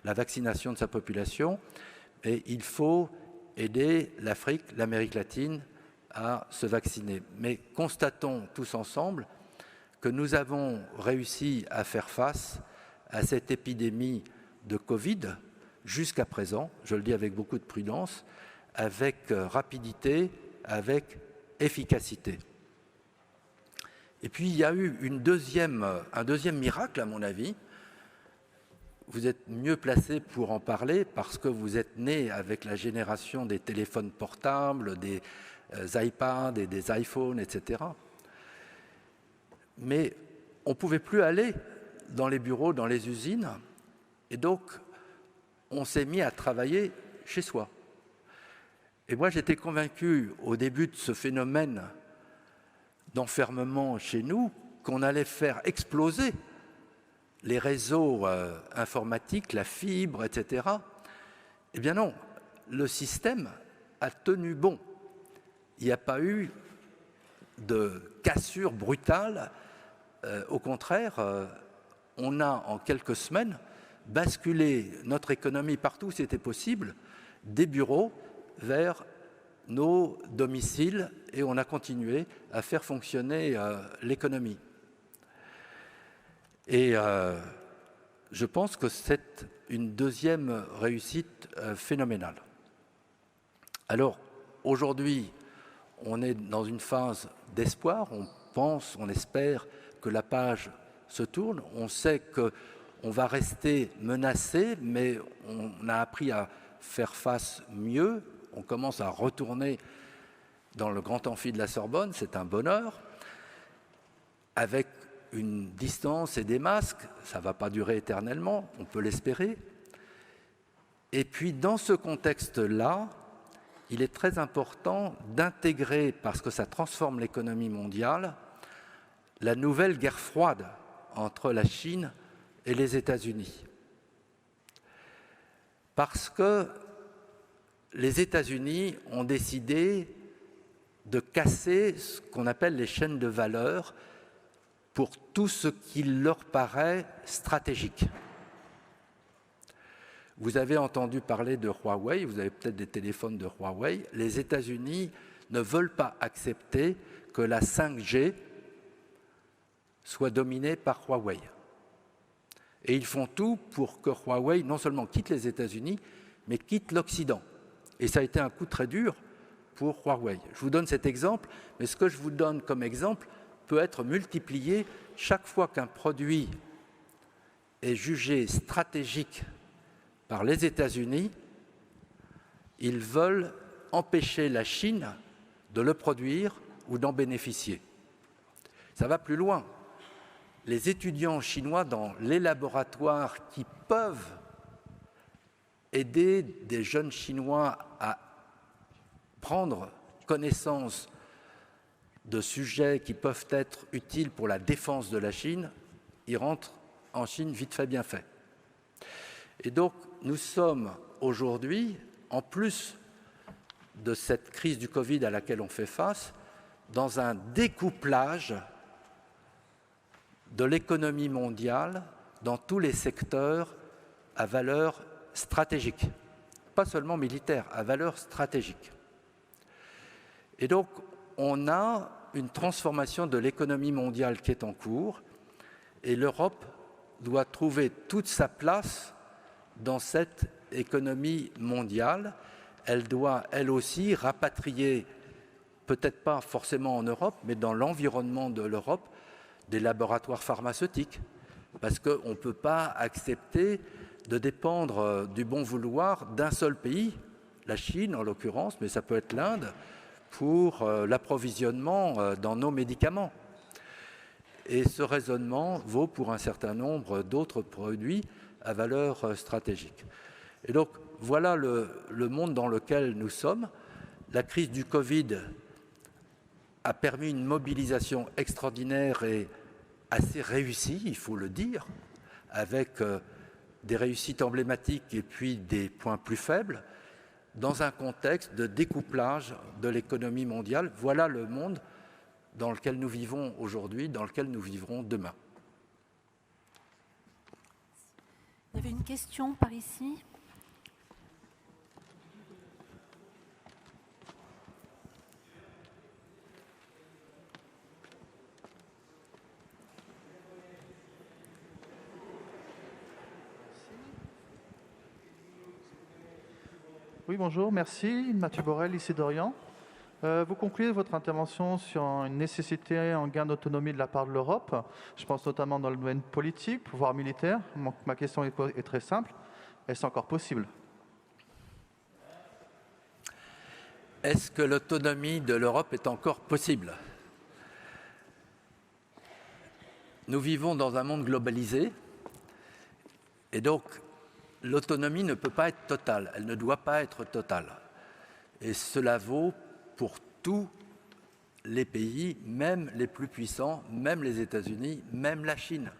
la vaccination de sa population et il faut aider l'Afrique, l'Amérique latine à se vacciner. Mais constatons tous ensemble que nous avons réussi à faire face à cette épidémie de Covid jusqu'à présent, je le dis avec beaucoup de prudence, avec rapidité, avec efficacité. Et puis il y a eu un deuxième miracle à mon avis. Vous êtes mieux placé pour en parler parce que vous êtes né avec la génération des téléphones portables, des iPads et des iPhones, etc. Mais on ne pouvait plus aller dans les bureaux, dans les usines, et donc on s'est mis à travailler chez soi. Et moi j'étais convaincu au début de ce phénomène d'enfermement chez nous qu'on allait faire exploser les réseaux informatiques, la fibre, etc. Eh bien non, le système a tenu bon. Il n'y a pas eu de cassure brutale. Au contraire, on a en quelques semaines basculer notre économie partout où c'était possible, des bureaux vers nos domiciles, et on a continué à faire fonctionner l'économie. Et je pense que c'est une deuxième réussite phénoménale. Alors, aujourd'hui, on est dans une phase d'espoir, on pense, on espère que la page se tourne, on sait qu'on va rester menacé, mais on a appris à faire face mieux, on commence à retourner dans le grand amphi de la Sorbonne, c'est un bonheur, avec une distance et des masques, ça ne va pas durer éternellement, on peut l'espérer. Et puis dans ce contexte-là, il est très important d'intégrer, parce que ça transforme l'économie mondiale, la nouvelle guerre froide entre la Chine et les États-Unis. Parce que les États-Unis ont décidé de casser ce qu'on appelle les chaînes de valeur pour tout ce qui leur paraît stratégique. Vous avez entendu parler de Huawei, vous avez peut-être des téléphones de Huawei. Les États-Unis ne veulent pas accepter que la 5G soit dominée par Huawei. Et ils font tout pour que Huawei non seulement quitte les États-Unis, mais quitte l'Occident. Et ça a été un coup très dur pour Huawei. Je vous donne cet exemple, mais ce que je vous donne comme exemple peut être multiplié chaque fois qu'un produit est jugé stratégique par les États-Unis. Ils veulent empêcher la Chine de le produire ou d'en bénéficier. Ça va plus loin. Les étudiants chinois dans les laboratoires qui peuvent aider des jeunes Chinois à prendre connaissance de sujets qui peuvent être utiles pour la défense de la Chine, ils rentrent en Chine vite fait, bien fait. Et donc, nous sommes aujourd'hui, en plus de cette crise du Covid à laquelle on fait face, dans un découplage de l'économie mondiale dans tous les secteurs à valeur stratégique, pas seulement militaire, à valeur stratégique. Et donc, on a une transformation de l'économie mondiale qui est en cours, et l'Europe doit trouver toute sa place dans cette économie mondiale. Elle doit, elle aussi, rapatrier, peut-être pas forcément en Europe, mais dans l'environnement de l'Europe, des laboratoires pharmaceutiques, parce qu'on ne peut pas accepter de dépendre du bon vouloir d'un seul pays, la Chine en l'occurrence, mais ça peut être l'Inde, pour l'approvisionnement dans nos médicaments. Et ce raisonnement vaut pour un certain nombre d'autres produits à valeur stratégique. Et donc, voilà le monde dans lequel nous sommes. La crise du Covid a permis une mobilisation extraordinaire et assez réussie, il faut le dire, avec des réussites emblématiques et puis des points plus faibles, dans un contexte de découplage de l'économie mondiale. Voilà le monde dans lequel nous vivons aujourd'hui, dans lequel nous vivrons demain. Il y avait une question par ici. Oui, bonjour, merci. Mathieu Borel, lycée d'Orient. Vous concluez votre intervention sur une nécessité en gain d'autonomie de la part de l'Europe. Je pense notamment dans le domaine politique, voire militaire. Ma question est très simple. Est-ce encore possible? Est-ce que l'autonomie de l'Europe est encore possible? Nous vivons dans un monde globalisé et donc l'autonomie ne peut pas être totale, elle ne doit pas être totale. Et cela vaut pour tous les pays, même les plus puissants, même les États-Unis, même la Chine.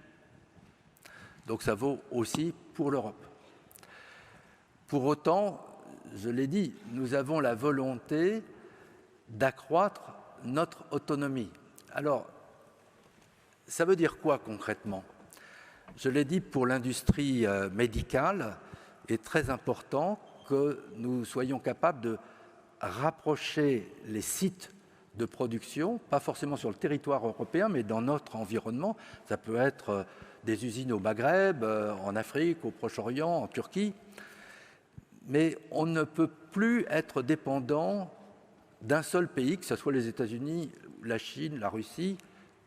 Donc ça vaut aussi pour l'Europe. Pour autant, je l'ai dit, nous avons la volonté d'accroître notre autonomie. Alors, ça veut dire quoi concrètement? Je l'ai dit, pour l'industrie médicale, il est très important que nous soyons capables de rapprocher les sites de production, pas forcément sur le territoire européen, mais dans notre environnement. Ça peut être des usines au Maghreb, en Afrique, au Proche-Orient, en Turquie. Mais on ne peut plus être dépendant d'un seul pays, que ce soit les États-Unis, la Chine, la Russie,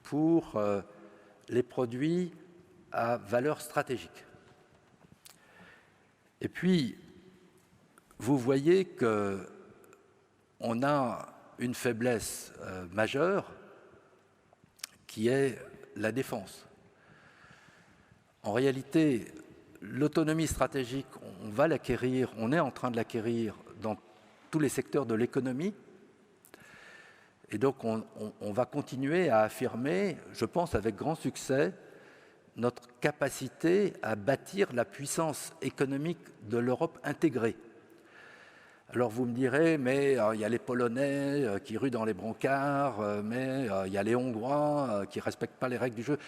pour les produits à valeur stratégique. Et puis, vous voyez qu'on a une faiblesse majeure qui est la défense. En réalité, l'autonomie stratégique, on va l'acquérir, on est en train de l'acquérir dans tous les secteurs de l'économie. Et donc, on va continuer à affirmer, je pense avec grand succès, notre capacité à bâtir la puissance économique de l'Europe intégrée. Alors vous me direz, mais il y a les Polonais qui ruent dans les brancards, mais il y a les Hongrois qui ne respectent pas les règles du jeu.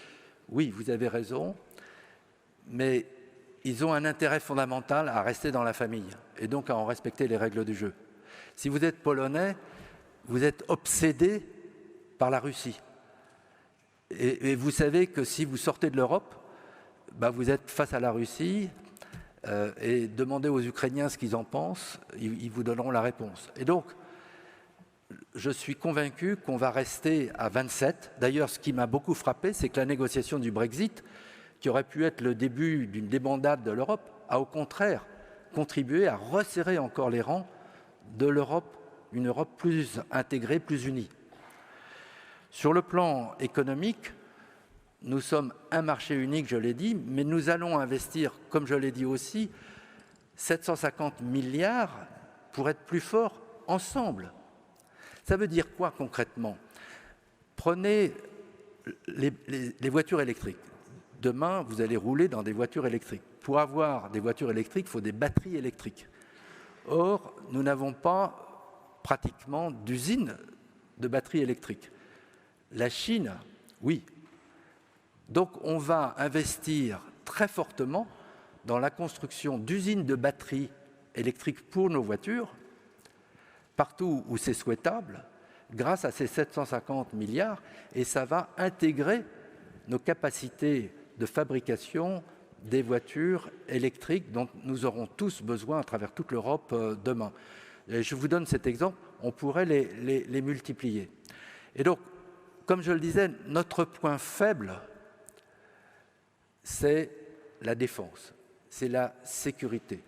Oui, vous avez raison, mais ils ont un intérêt fondamental à rester dans la famille et donc à en respecter les règles du jeu. Si vous êtes Polonais, vous êtes obsédé par la Russie. Et vous savez que si vous sortez de l'Europe, vous êtes face à la Russie et demandez aux Ukrainiens ce qu'ils en pensent, ils vous donneront la réponse. Et donc, je suis convaincu qu'on va rester à 27. D'ailleurs, ce qui m'a beaucoup frappé, c'est que la négociation du Brexit, qui aurait pu être le début d'une débandade de l'Europe, a au contraire contribué à resserrer encore les rangs de l'Europe, une Europe plus intégrée, plus unie. Sur le plan économique, nous sommes un marché unique, je l'ai dit, mais nous allons investir, comme je l'ai dit aussi, 750 milliards pour être plus forts ensemble. Ça veut dire quoi concrètement? Prenez les voitures électriques. Demain, vous allez rouler dans des voitures électriques. Pour avoir des voitures électriques, il faut des batteries électriques. Or, nous n'avons pas pratiquement d'usines de batteries électriques. La Chine, oui. Donc on va investir très fortement dans la construction d'usines de batteries électriques pour nos voitures, partout où c'est souhaitable, grâce à ces 750 milliards, et ça va intégrer nos capacités de fabrication des voitures électriques dont nous aurons tous besoin à travers toute l'Europe demain. Et je vous donne cet exemple, on pourrait les multiplier. Et donc, comme je le disais, notre point faible, c'est la défense, c'est la sécurité.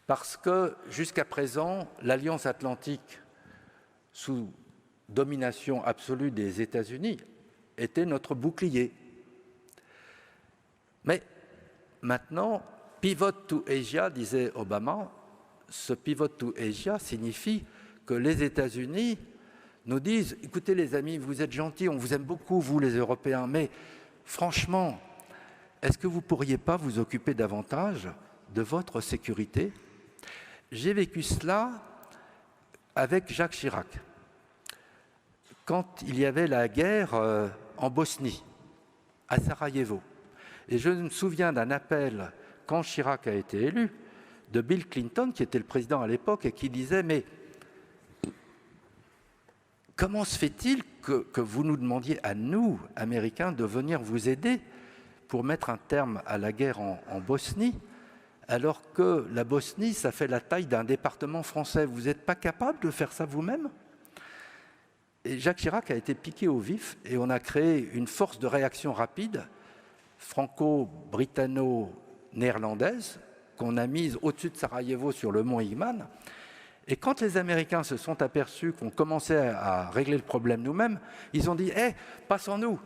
Parce que jusqu'à présent, l'Alliance Atlantique, sous domination absolue des États-Unis, était notre bouclier. Mais maintenant, pivot to Asia, disait Obama, ce pivot to Asia signifie que les États-Unis nous disent « Écoutez les amis, vous êtes gentils, on vous aime beaucoup, vous les Européens, mais franchement, est-ce que vous ne pourriez pas vous occuper davantage de votre sécurité ?» J'ai vécu cela avec Jacques Chirac. Quand il y avait la guerre en Bosnie, à Sarajevo. Et je me souviens d'un appel, quand Chirac a été élu, de Bill Clinton, qui était le président à l'époque, et qui disait « Mais comment se fait-il que vous nous demandiez à nous, Américains, de venir vous aider pour mettre un terme à la guerre en Bosnie, alors que la Bosnie, ça fait la taille d'un département français. Vous n'êtes pas capable de faire ça vous-même » Et Jacques Chirac a été piqué au vif et on a créé une force de réaction rapide, franco-britanno-néerlandaise, qu'on a mise au-dessus de Sarajevo sur le mont Igman. Et quand les Américains se sont aperçus qu'on commençait à régler le problème nous-mêmes, ils ont dit « passons-nous,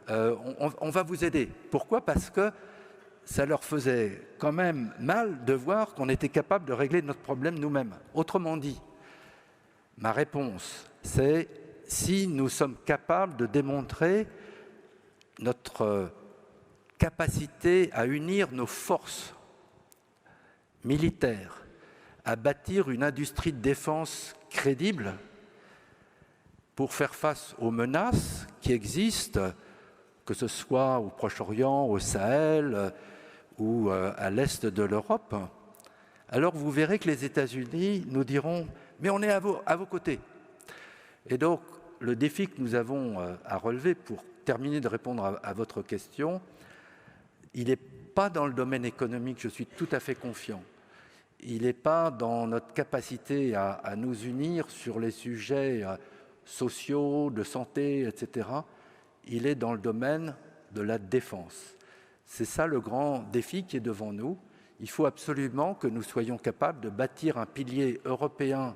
on va vous aider ». Pourquoi? Parce que ça leur faisait quand même mal de voir qu'on était capable de régler notre problème nous-mêmes. Autrement dit, ma réponse, c'est si nous sommes capables de démontrer notre capacité à unir nos forces militaires, à bâtir une industrie de défense crédible pour faire face aux menaces qui existent que ce soit au Proche-Orient, au Sahel ou à l'est de l'Europe, alors vous verrez que les États-Unis nous diront « mais on est à vos côtés ». Et donc, le défi que nous avons à relever pour terminer de répondre à votre question, il n'est pas dans le domaine économique, je suis tout à fait confiant. Il n'est pas dans notre capacité à nous unir sur les sujets sociaux, de santé, etc. Il est dans le domaine de la défense. C'est ça le grand défi qui est devant nous. Il faut absolument que nous soyons capables de bâtir un pilier européen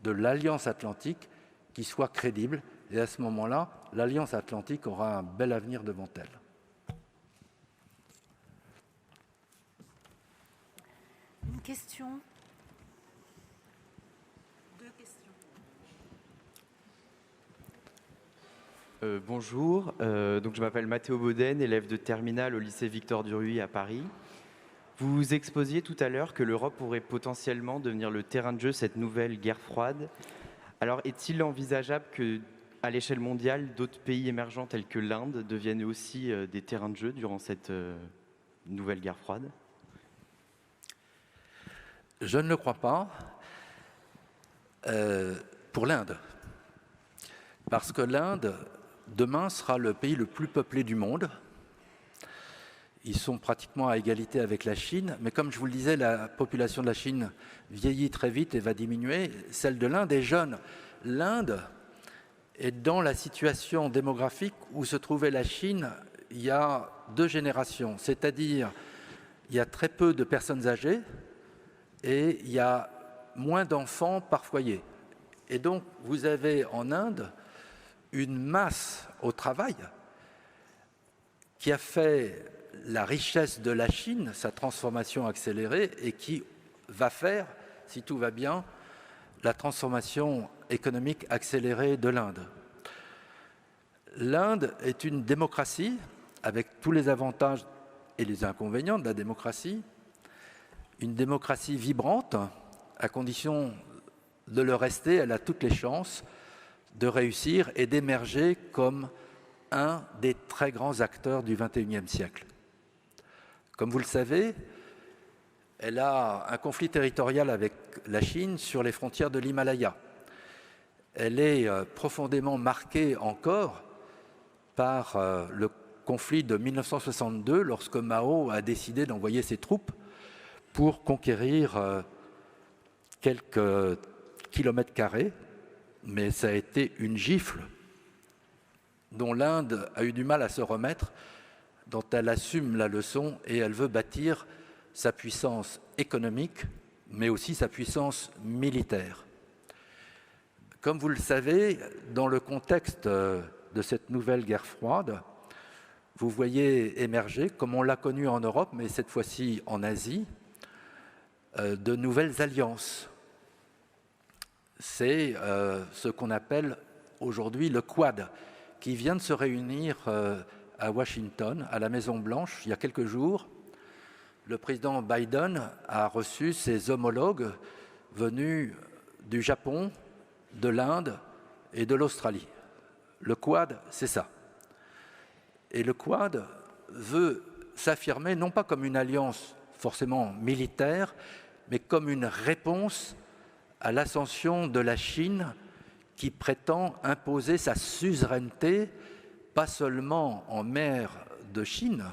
de l'Alliance Atlantique qui soit crédible. Et à ce moment-là, l'Alliance Atlantique aura un bel avenir devant elle. Une question. Deux questions. Bonjour, donc je m'appelle Mathéo Bauden, élève de terminale au lycée Victor Duruy à Paris. Vous exposiez tout à l'heure que l'Europe pourrait potentiellement devenir le terrain de jeu de cette nouvelle guerre froide. Alors, est-il envisageable qu'à l'échelle mondiale, d'autres pays émergents tels que l'Inde deviennent aussi des terrains de jeu durant cette nouvelle guerre froide ? Je ne le crois pas pour l'Inde. Parce que l'Inde, demain, sera le pays le plus peuplé du monde. Ils sont pratiquement à égalité avec la Chine, mais comme je vous le disais, la population de la Chine vieillit très vite et va diminuer. Celle de l'Inde est jeune. L'Inde est dans la situation démographique où se trouvait la Chine il y a 2 générations, c'est-à-dire il y a très peu de personnes âgées et il y a moins d'enfants par foyer. Et donc vous avez en Inde une masse au travail qui a fait la richesse de la Chine, sa transformation accélérée, et qui va faire, si tout va bien, la transformation économique accélérée de l'Inde. L'Inde est une démocratie, avec tous les avantages et les inconvénients de la démocratie, une démocratie vibrante, à condition de le rester, elle a toutes les chances de réussir et d'émerger comme un des très grands acteurs du XXIe siècle. Comme vous le savez, elle a un conflit territorial avec la Chine sur les frontières de l'Himalaya. Elle est profondément marquée encore par le conflit de 1962, lorsque Mao a décidé d'envoyer ses troupes pour conquérir quelques kilomètres carrés, mais ça a été une gifle dont l'Inde a eu du mal à se remettre, dont elle assume la leçon et elle veut bâtir sa puissance économique, mais aussi sa puissance militaire. Comme vous le savez, dans le contexte de cette nouvelle guerre froide, vous voyez émerger, comme on l'a connu en Europe, mais cette fois-ci en Asie, de nouvelles alliances. C'est ce qu'on appelle aujourd'hui le Quad, qui vient de se réunir à Washington, à la Maison-Blanche, il y a quelques jours. Le président Biden a reçu ses homologues venus du Japon, de l'Inde et de l'Australie. Le Quad, c'est ça. Et le Quad veut s'affirmer non pas comme une alliance forcément militaire, mais comme une réponse à l'ascension de la Chine qui prétend imposer sa suzeraineté, pas seulement en mer de Chine,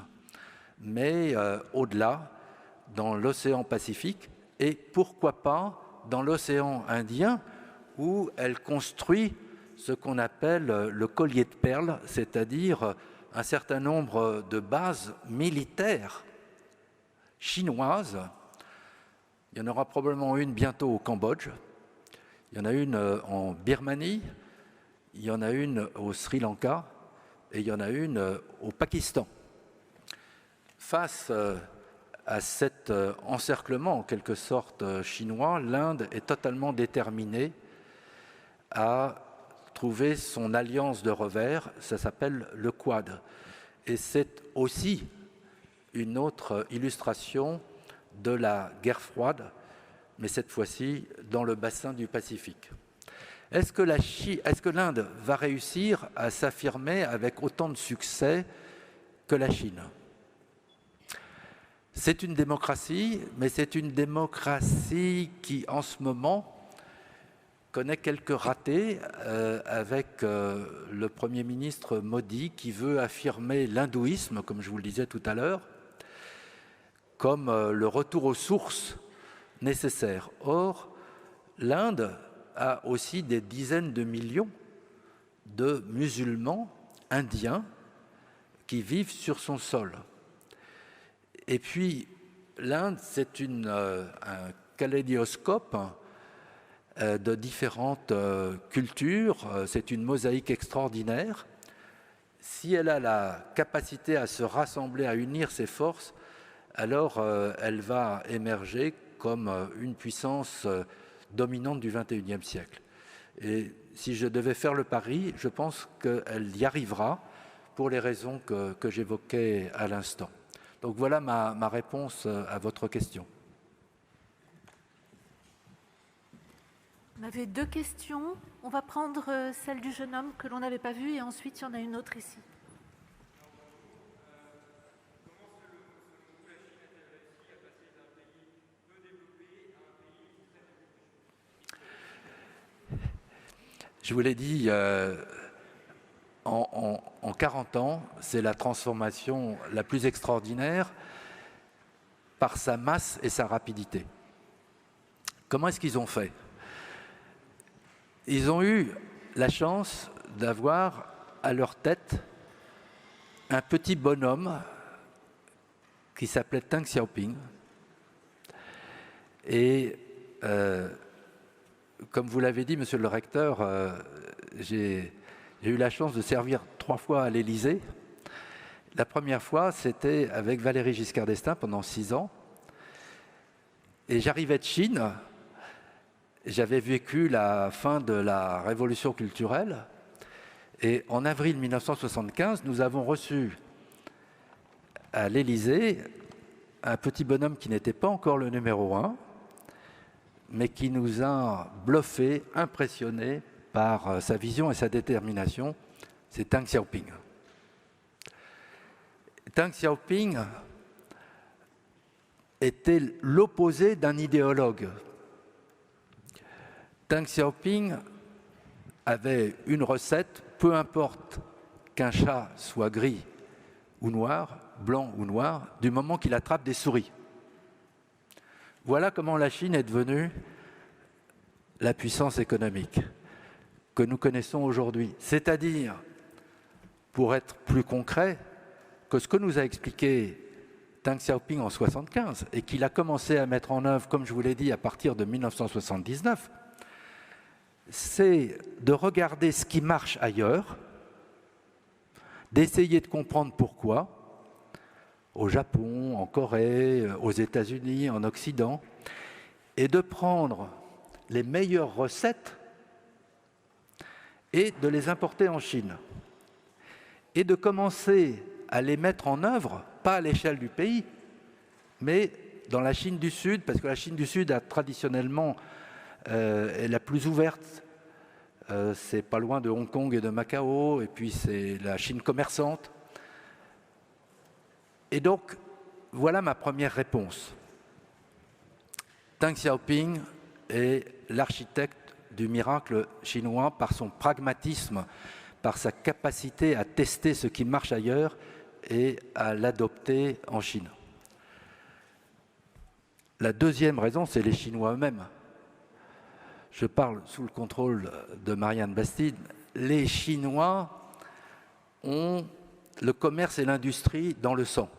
mais au-delà, dans l'océan Pacifique, et pourquoi pas dans l'océan Indien, où elle construit ce qu'on appelle le collier de perles, c'est-à-dire un certain nombre de bases militaires chinoises. Il y en aura probablement une bientôt au Cambodge, il y en a une en Birmanie, il y en a une au Sri Lanka et il y en a une au Pakistan. Face à cet encerclement en quelque sorte chinois, l'Inde est totalement déterminée à trouver son alliance de revers, ça s'appelle le Quad. Et c'est aussi une autre illustration de la guerre froide, mais cette fois-ci dans le bassin du Pacifique. Est-ce que l'Inde va réussir à s'affirmer avec autant de succès que la Chine. C'est une démocratie, mais c'est une démocratie qui, en ce moment, connaît quelques ratés avec le Premier ministre Modi qui veut affirmer l'hindouisme, comme je vous le disais tout à l'heure, comme le retour aux sources nécessaire. Or, l'Inde a aussi des dizaines de millions de musulmans indiens qui vivent sur son sol. Et puis, l'Inde, c'est un kaléidoscope de différentes cultures, c'est une mosaïque extraordinaire. Si elle a la capacité à se rassembler, à unir ses forces, alors elle va émerger comme une puissance dominante du XXIe siècle. Et si je devais faire le pari, je pense qu'elle y arrivera pour les raisons que j'évoquais à l'instant. Donc voilà ma réponse à votre question. On avait 2 questions. On va prendre celle du jeune homme que l'on n'avait pas vue et ensuite il y en a une autre ici. Je vous l'ai dit, en 40 ans, c'est la transformation la plus extraordinaire par sa masse et sa rapidité. Comment est-ce qu'ils ont fait ? Ils ont eu la chance d'avoir à leur tête un petit bonhomme qui s'appelait Deng Xiaoping. Et comme vous l'avez dit, monsieur le recteur, j'ai eu la chance de servir 3 fois à l'Élysée. La première fois, c'était avec Valéry Giscard d'Estaing pendant 6 ans. Et j'arrivais de Chine. J'avais vécu la fin de la révolution culturelle. Et en avril 1975, nous avons reçu à l'Élysée un petit bonhomme qui n'était pas encore le numéro 1, mais qui nous a bluffés, impressionnés par sa vision et sa détermination, c'est Deng Xiaoping. Deng Xiaoping était l'opposé d'un idéologue. Deng Xiaoping avait une recette, peu importe qu'un chat soit gris ou noir, blanc ou noir, du moment qu'il attrape des souris. Voilà comment la Chine est devenue la puissance économique que nous connaissons aujourd'hui. C'est-à-dire, pour être plus concret, que ce que nous a expliqué Deng Xiaoping en 1975 et qu'il a commencé à mettre en œuvre, comme je vous l'ai dit, à partir de 1979, c'est de regarder ce qui marche ailleurs, d'essayer de comprendre pourquoi, au Japon, en Corée, aux États-Unis, en Occident, et de prendre les meilleures recettes et de les importer en Chine. Et de commencer à les mettre en œuvre, pas à l'échelle du pays, mais dans la Chine du Sud, parce que la Chine du Sud a traditionnellement est la plus ouverte. C'est pas loin de Hong Kong et de Macao, et puis c'est la Chine commerçante. Et donc, voilà ma première réponse. Deng Xiaoping est l'architecte du miracle chinois par son pragmatisme, par sa capacité à tester ce qui marche ailleurs et à l'adopter en Chine. La deuxième raison, c'est les Chinois eux-mêmes. Je parle sous le contrôle de Marianne Bastide. Les Chinois ont le commerce et l'industrie dans le sang.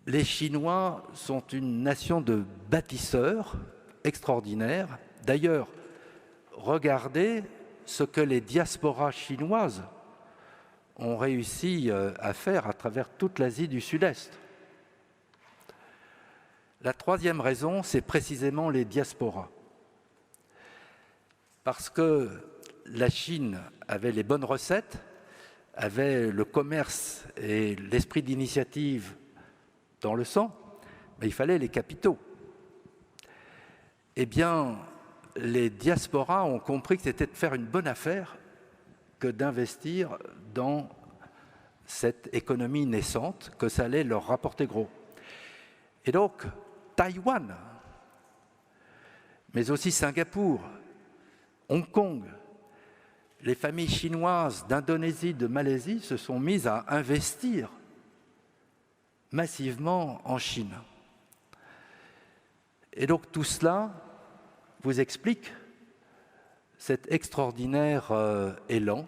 Les Chinois sont une nation de bâtisseurs extraordinaires. D'ailleurs, regardez ce que les diasporas chinoises ont réussi à faire à travers toute l'Asie du Sud-Est. La troisième raison, c'est précisément les diasporas. Parce que la Chine avait les bonnes recettes, avait le commerce et l'esprit d'initiative dans le sang, mais il fallait les capitaux. Eh bien, les diasporas ont compris que c'était de faire une bonne affaire que d'investir dans cette économie naissante, que ça allait leur rapporter gros. Et donc, Taïwan, mais aussi Singapour, Hong Kong, les familles chinoises d'Indonésie, de Malaisie se sont mises à investir massivement en Chine. Et donc tout cela vous explique cet extraordinaire élan.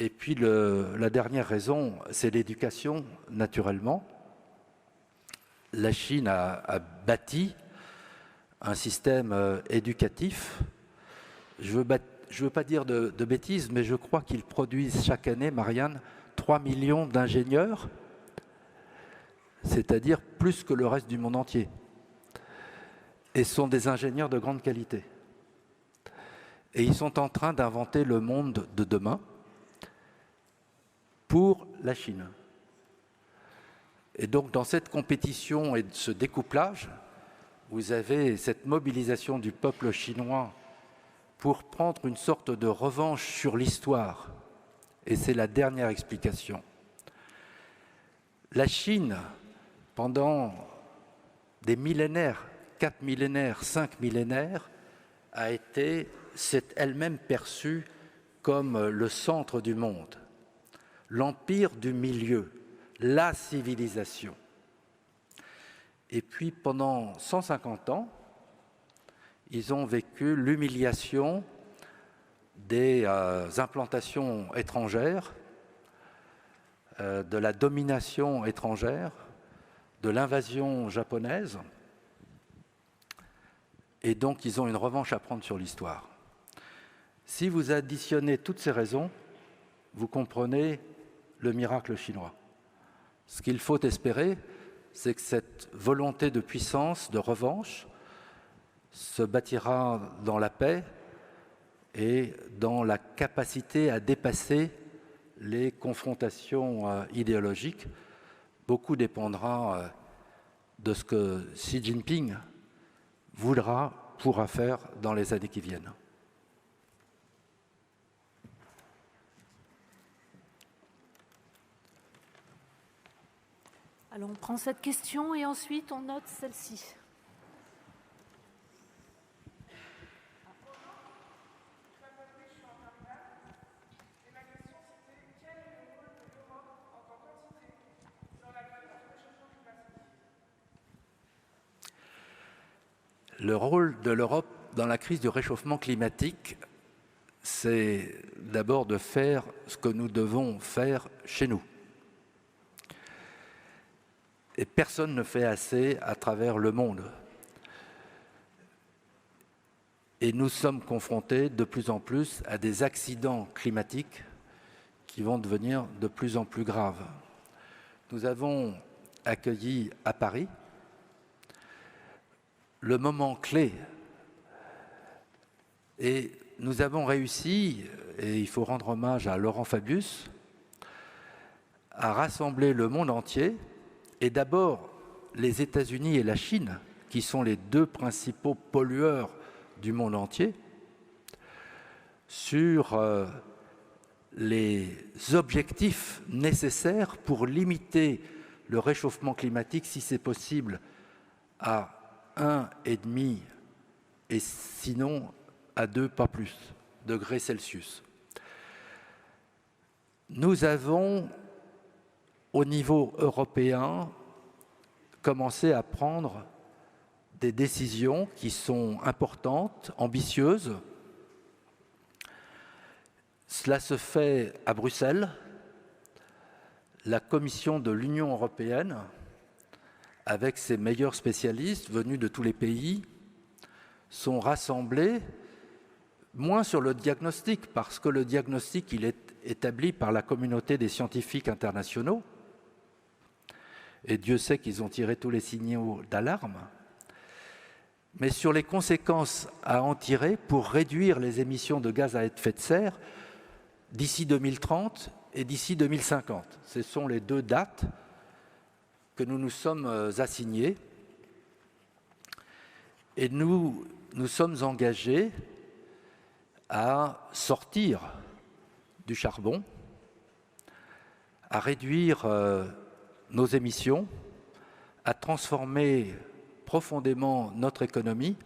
Et puis la dernière raison, c'est l'éducation, naturellement. La Chine a bâti un système éducatif. Je veux pas dire de bêtises, mais je crois qu'ils produisent chaque année, Marianne, 3 millions d'ingénieurs, c'est-à-dire plus que le reste du monde entier. Et ce sont des ingénieurs de grande qualité. Et ils sont en train d'inventer le monde de demain pour la Chine. Et donc, dans cette compétition et ce découplage, vous avez cette mobilisation du peuple chinois pour prendre une sorte de revanche sur l'histoire. Et c'est la dernière explication. La Chine, pendant des millénaires, 4 millénaires, 5 millénaires, s'est elle-même perçue comme le centre du monde, l'empire du milieu, la civilisation. Et puis pendant 150 ans, ils ont vécu l'humiliation des implantations étrangères, de la domination étrangère, de l'invasion japonaise. Et donc, ils ont une revanche à prendre sur l'histoire. Si vous additionnez toutes ces raisons, vous comprenez le miracle chinois. Ce qu'il faut espérer, c'est que cette volonté de puissance, de revanche, se bâtira dans la paix et dans la capacité à dépasser les confrontations idéologiques. Beaucoup dépendra de ce que Xi Jinping pourra faire dans les années qui viennent. Alors on prend cette question et ensuite on note celle-ci. Le rôle de l'Europe dans la crise du réchauffement climatique, c'est d'abord de faire ce que nous devons faire chez nous. Et personne ne fait assez à travers le monde. Et nous sommes confrontés de plus en plus à des accidents climatiques qui vont devenir de plus en plus graves. Nous avons accueilli à Paris le moment clé. Et nous avons réussi, et il faut rendre hommage à Laurent Fabius, à rassembler le monde entier, et d'abord les États-Unis et la Chine, qui sont les deux principaux pollueurs du monde entier, sur les objectifs nécessaires pour limiter le réchauffement climatique, si c'est possible, à 1,5 et sinon à 2, pas plus, degrés Celsius. Nous avons, au niveau européen, commencé à prendre des décisions qui sont importantes, ambitieuses. Cela se fait à Bruxelles. La Commission de l'Union européenne, avec ses meilleurs spécialistes venus de tous les pays, sont rassemblés, moins sur le diagnostic, parce que le diagnostic il est établi par la communauté des scientifiques internationaux, et Dieu sait qu'ils ont tiré tous les signaux d'alarme, mais sur les conséquences à en tirer pour réduire les émissions de gaz à effet de serre d'ici 2030 et d'ici 2050. Ce sont les deux dates que nous nous sommes assignés et nous sommes engagés à sortir du charbon, à réduire nos émissions, à transformer profondément notre économie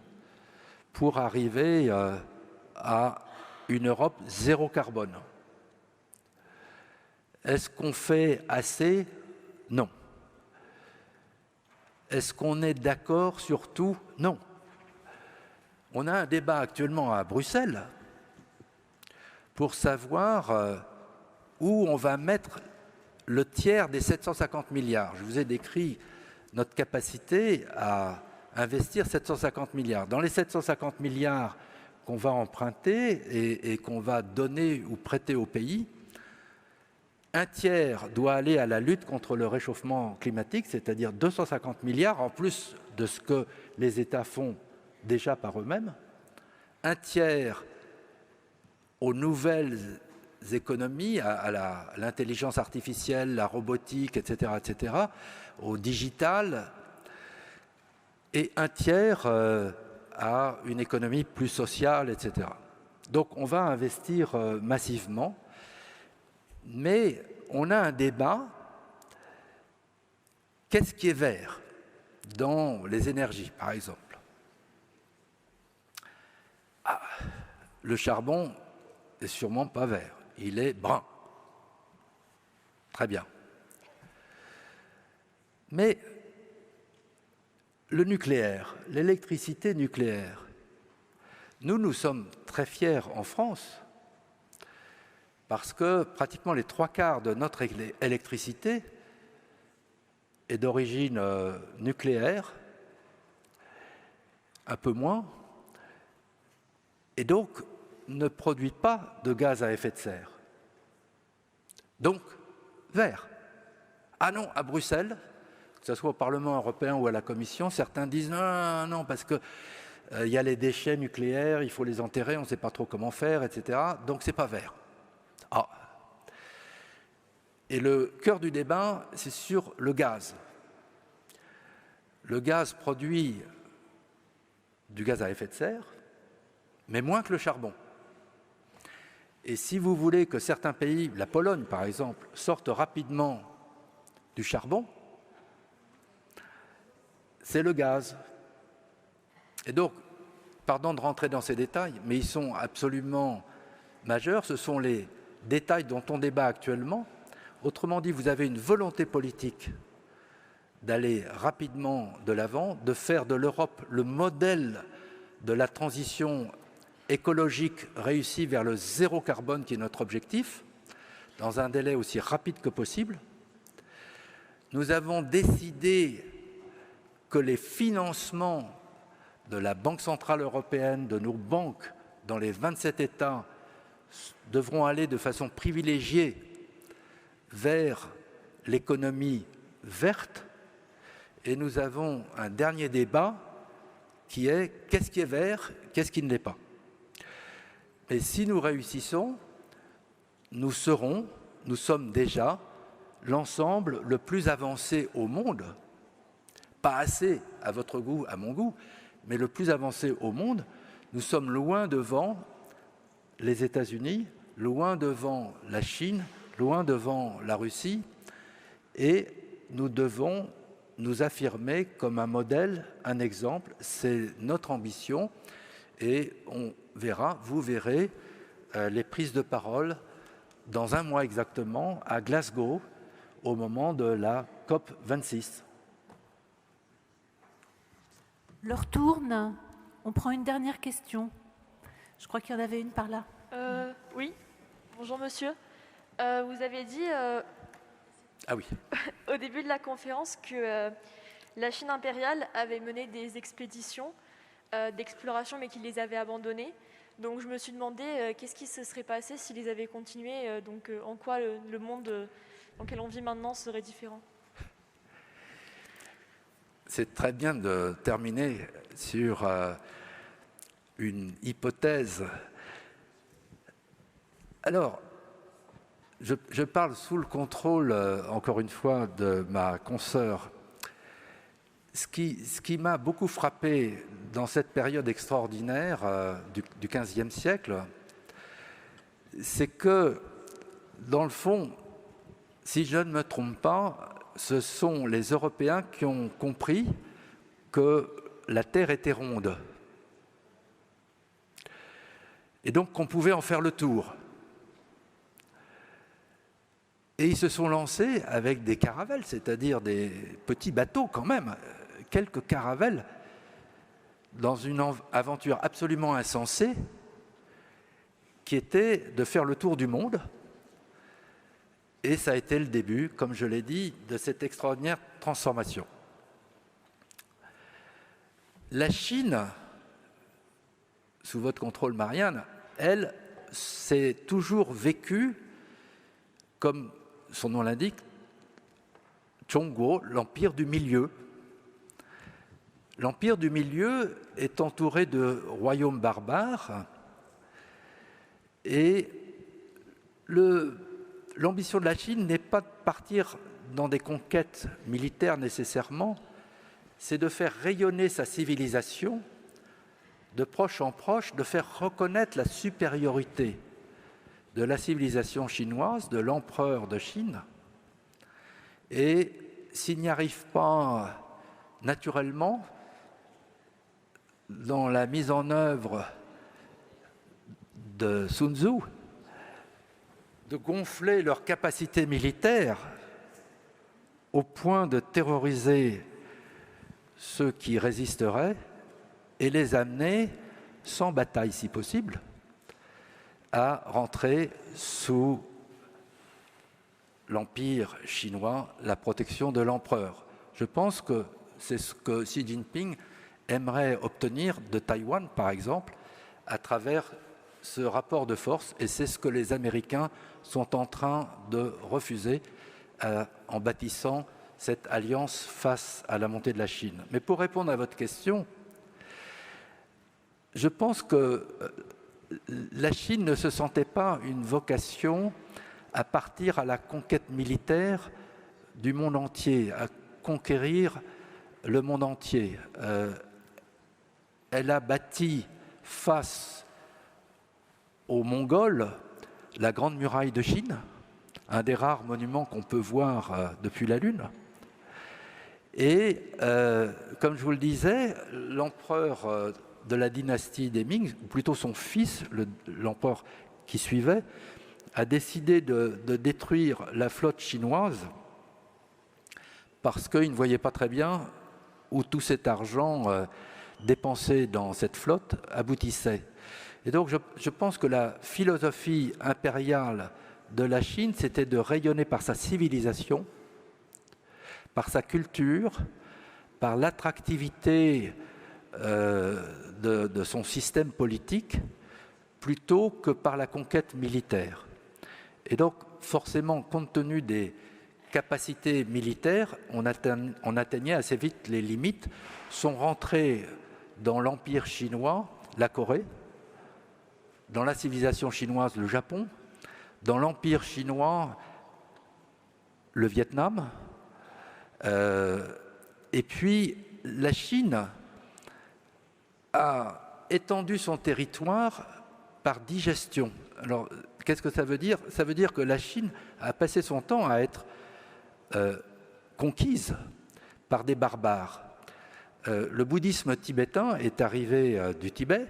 pour arriver à une Europe zéro carbone. Est-ce qu'on fait assez? Non. Est-ce qu'on est d'accord sur tout? Non. On a un débat actuellement à Bruxelles pour savoir où on va mettre le tiers des 750 milliards. Je vous ai décrit notre capacité à investir 750 milliards. Dans les 750 milliards qu'on va emprunter et qu'on va donner ou prêter au pays, un tiers doit aller à la lutte contre le réchauffement climatique, c'est-à-dire 250 milliards en plus de ce que les États font déjà par eux-mêmes. Un tiers aux nouvelles économies, à l'intelligence artificielle, la robotique, etc., au digital, et un tiers à une économie plus sociale, etc. Donc on va investir massivement, mais on a un débat. Qu'est-ce qui est vert dans les énergies, par exemple? Le charbon n'est sûrement pas vert, il est brun. Très bien. Mais le nucléaire, l'électricité nucléaire, nous sommes très fiers en France parce que pratiquement les 3/4 de notre électricité est d'origine nucléaire, un peu moins, et donc ne produit pas de gaz à effet de serre. Donc, vert. Ah non, à Bruxelles, que ce soit au Parlement européen ou à la Commission, certains disent non, parce que il y a les déchets nucléaires, il faut les enterrer, on ne sait pas trop comment faire, etc. Donc c'est pas vert. Ah. Et le cœur du débat, c'est sur le gaz. Le gaz produit du gaz à effet de serre, mais moins que le charbon. Et si vous voulez que certains pays, la Pologne par exemple, sortent rapidement du charbon, c'est le gaz. Et donc, pardon de rentrer dans ces détails, mais ils sont absolument majeurs. Ce sont les détails dont on débat actuellement. Autrement dit, vous avez une volonté politique d'aller rapidement de l'avant, de faire de l'Europe le modèle de la transition écologique réussie vers le zéro carbone qui est notre objectif, dans un délai aussi rapide que possible. Nous avons décidé que les financements de la Banque centrale européenne, de nos banques dans les 27 États, devront aller de façon privilégiée vers l'économie verte. Et nous avons un dernier débat qui est qu'est-ce qui est vert, qu'est-ce qui ne l'est pas. Et si nous réussissons, nous sommes déjà l'ensemble le plus avancé au monde, pas assez à votre goût, à mon goût, mais le plus avancé au monde. Nous sommes loin devant les États-Unis, loin devant la Chine, loin devant la Russie, et nous devons nous affirmer comme un modèle, un exemple. C'est notre ambition, et on verra, vous verrez les prises de parole dans un mois exactement à Glasgow, au moment de la COP 26. L'heure tourne. On prend une dernière question. Je crois qu'il y en avait une par là. Oui. Bonjour monsieur. Vous avez dit Ah oui. au début de la conférence que la Chine impériale avait mené des expéditions d'exploration mais qu'il les avait abandonnées. Donc je me suis demandé qu'est-ce qui se serait passé s'ils les avaient continuées, en quoi le monde dans lequel on vit maintenant serait différent. C'est très bien de terminer sur une hypothèse. Alors, je parle sous le contrôle, encore une fois, de ma consoeur. Ce qui m'a beaucoup frappé dans cette période extraordinaire du XVe siècle, c'est que, dans le fond, si je ne me trompe pas, ce sont les Européens qui ont compris que la Terre était ronde. Et donc qu'on pouvait en faire le tour. Et ils se sont lancés avec des caravelles, c'est-à-dire des petits bateaux quand même, quelques caravelles, dans une aventure absolument insensée, qui était de faire le tour du monde. Et ça a été le début, comme je l'ai dit, de cette extraordinaire transformation. La Chine, sous votre contrôle, Marianne, elle s'est toujours vécue comme son nom l'indique, Zhongguo, l'Empire du Milieu. L'Empire du Milieu est entouré de royaumes barbares et l'ambition de la Chine n'est pas de partir dans des conquêtes militaires nécessairement, c'est de faire rayonner sa civilisation de proche en proche, de faire reconnaître la supériorité de la civilisation chinoise, de l'empereur de Chine. Et s'il n'y arrive pas naturellement, dans la mise en œuvre de Sun Tzu, de gonfler leurs capacités militaires au point de terroriser ceux qui résisteraient et les amener, sans bataille si possible, à rentrer sous l'Empire chinois, la protection de l'empereur. Je pense que c'est ce que Xi Jinping aimerait obtenir de Taïwan, par exemple, à travers ce rapport de force, et c'est ce que les Américains sont en train de refuser en bâtissant cette alliance face à la montée de la Chine. Mais pour répondre à votre question, je pense que la Chine ne se sentait pas une vocation à partir à la conquête militaire du monde entier, à conquérir le monde entier. Elle a bâti face aux Mongols la Grande Muraille de Chine, un des rares monuments qu'on peut voir depuis la Lune. Et comme je vous le disais, l'empereur de la dynastie des Ming, ou plutôt son fils, l'empereur qui suivait, a décidé de détruire la flotte chinoise parce qu'il ne voyait pas très bien où tout cet argent dépensé dans cette flotte aboutissait. Et donc je pense que la philosophie impériale de la Chine, c'était de rayonner par sa civilisation, par sa culture, par l'attractivité de son système politique, plutôt que par la conquête militaire. Et donc, forcément, compte tenu des capacités militaires, on atteignait assez vite les limites. Sont rentrés dans l'Empire chinois la Corée, dans la civilisation chinoise le Japon, dans l'Empire chinois le Vietnam, et puis la Chine a étendu son territoire par digestion. Alors, qu'est-ce que ça veut dire? Ça veut dire que la Chine a passé son temps à être conquise par des barbares. Le bouddhisme tibétain est arrivé du Tibet.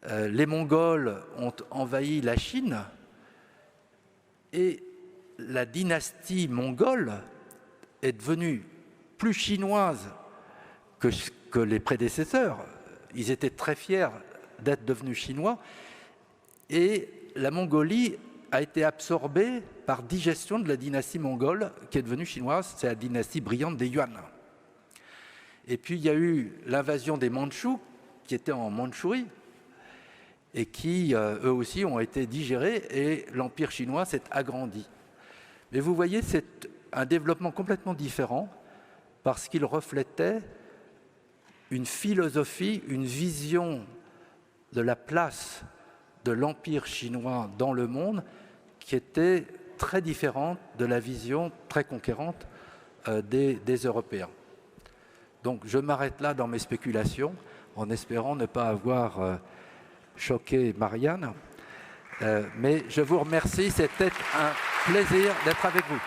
Les Mongols ont envahi la Chine et la dynastie mongole est devenue plus chinoise que les prédécesseurs. Ils étaient très fiers d'être devenus chinois et la Mongolie a été absorbée par digestion de la dynastie mongole qui est devenue chinoise, c'est la dynastie brillante des Yuan. Et puis il y a eu l'invasion des Mandchous qui étaient en Mandchourie et qui eux aussi ont été digérés et l'empire chinois s'est agrandi. Mais vous voyez, c'est un développement complètement différent parce qu'il reflétait une philosophie, une vision de la place de l'Empire chinois dans le monde qui était très différente de la vision très conquérante des Européens. Donc je m'arrête là dans mes spéculations en espérant ne pas avoir choqué Marianne. Mais je vous remercie, c'était un plaisir d'être avec vous.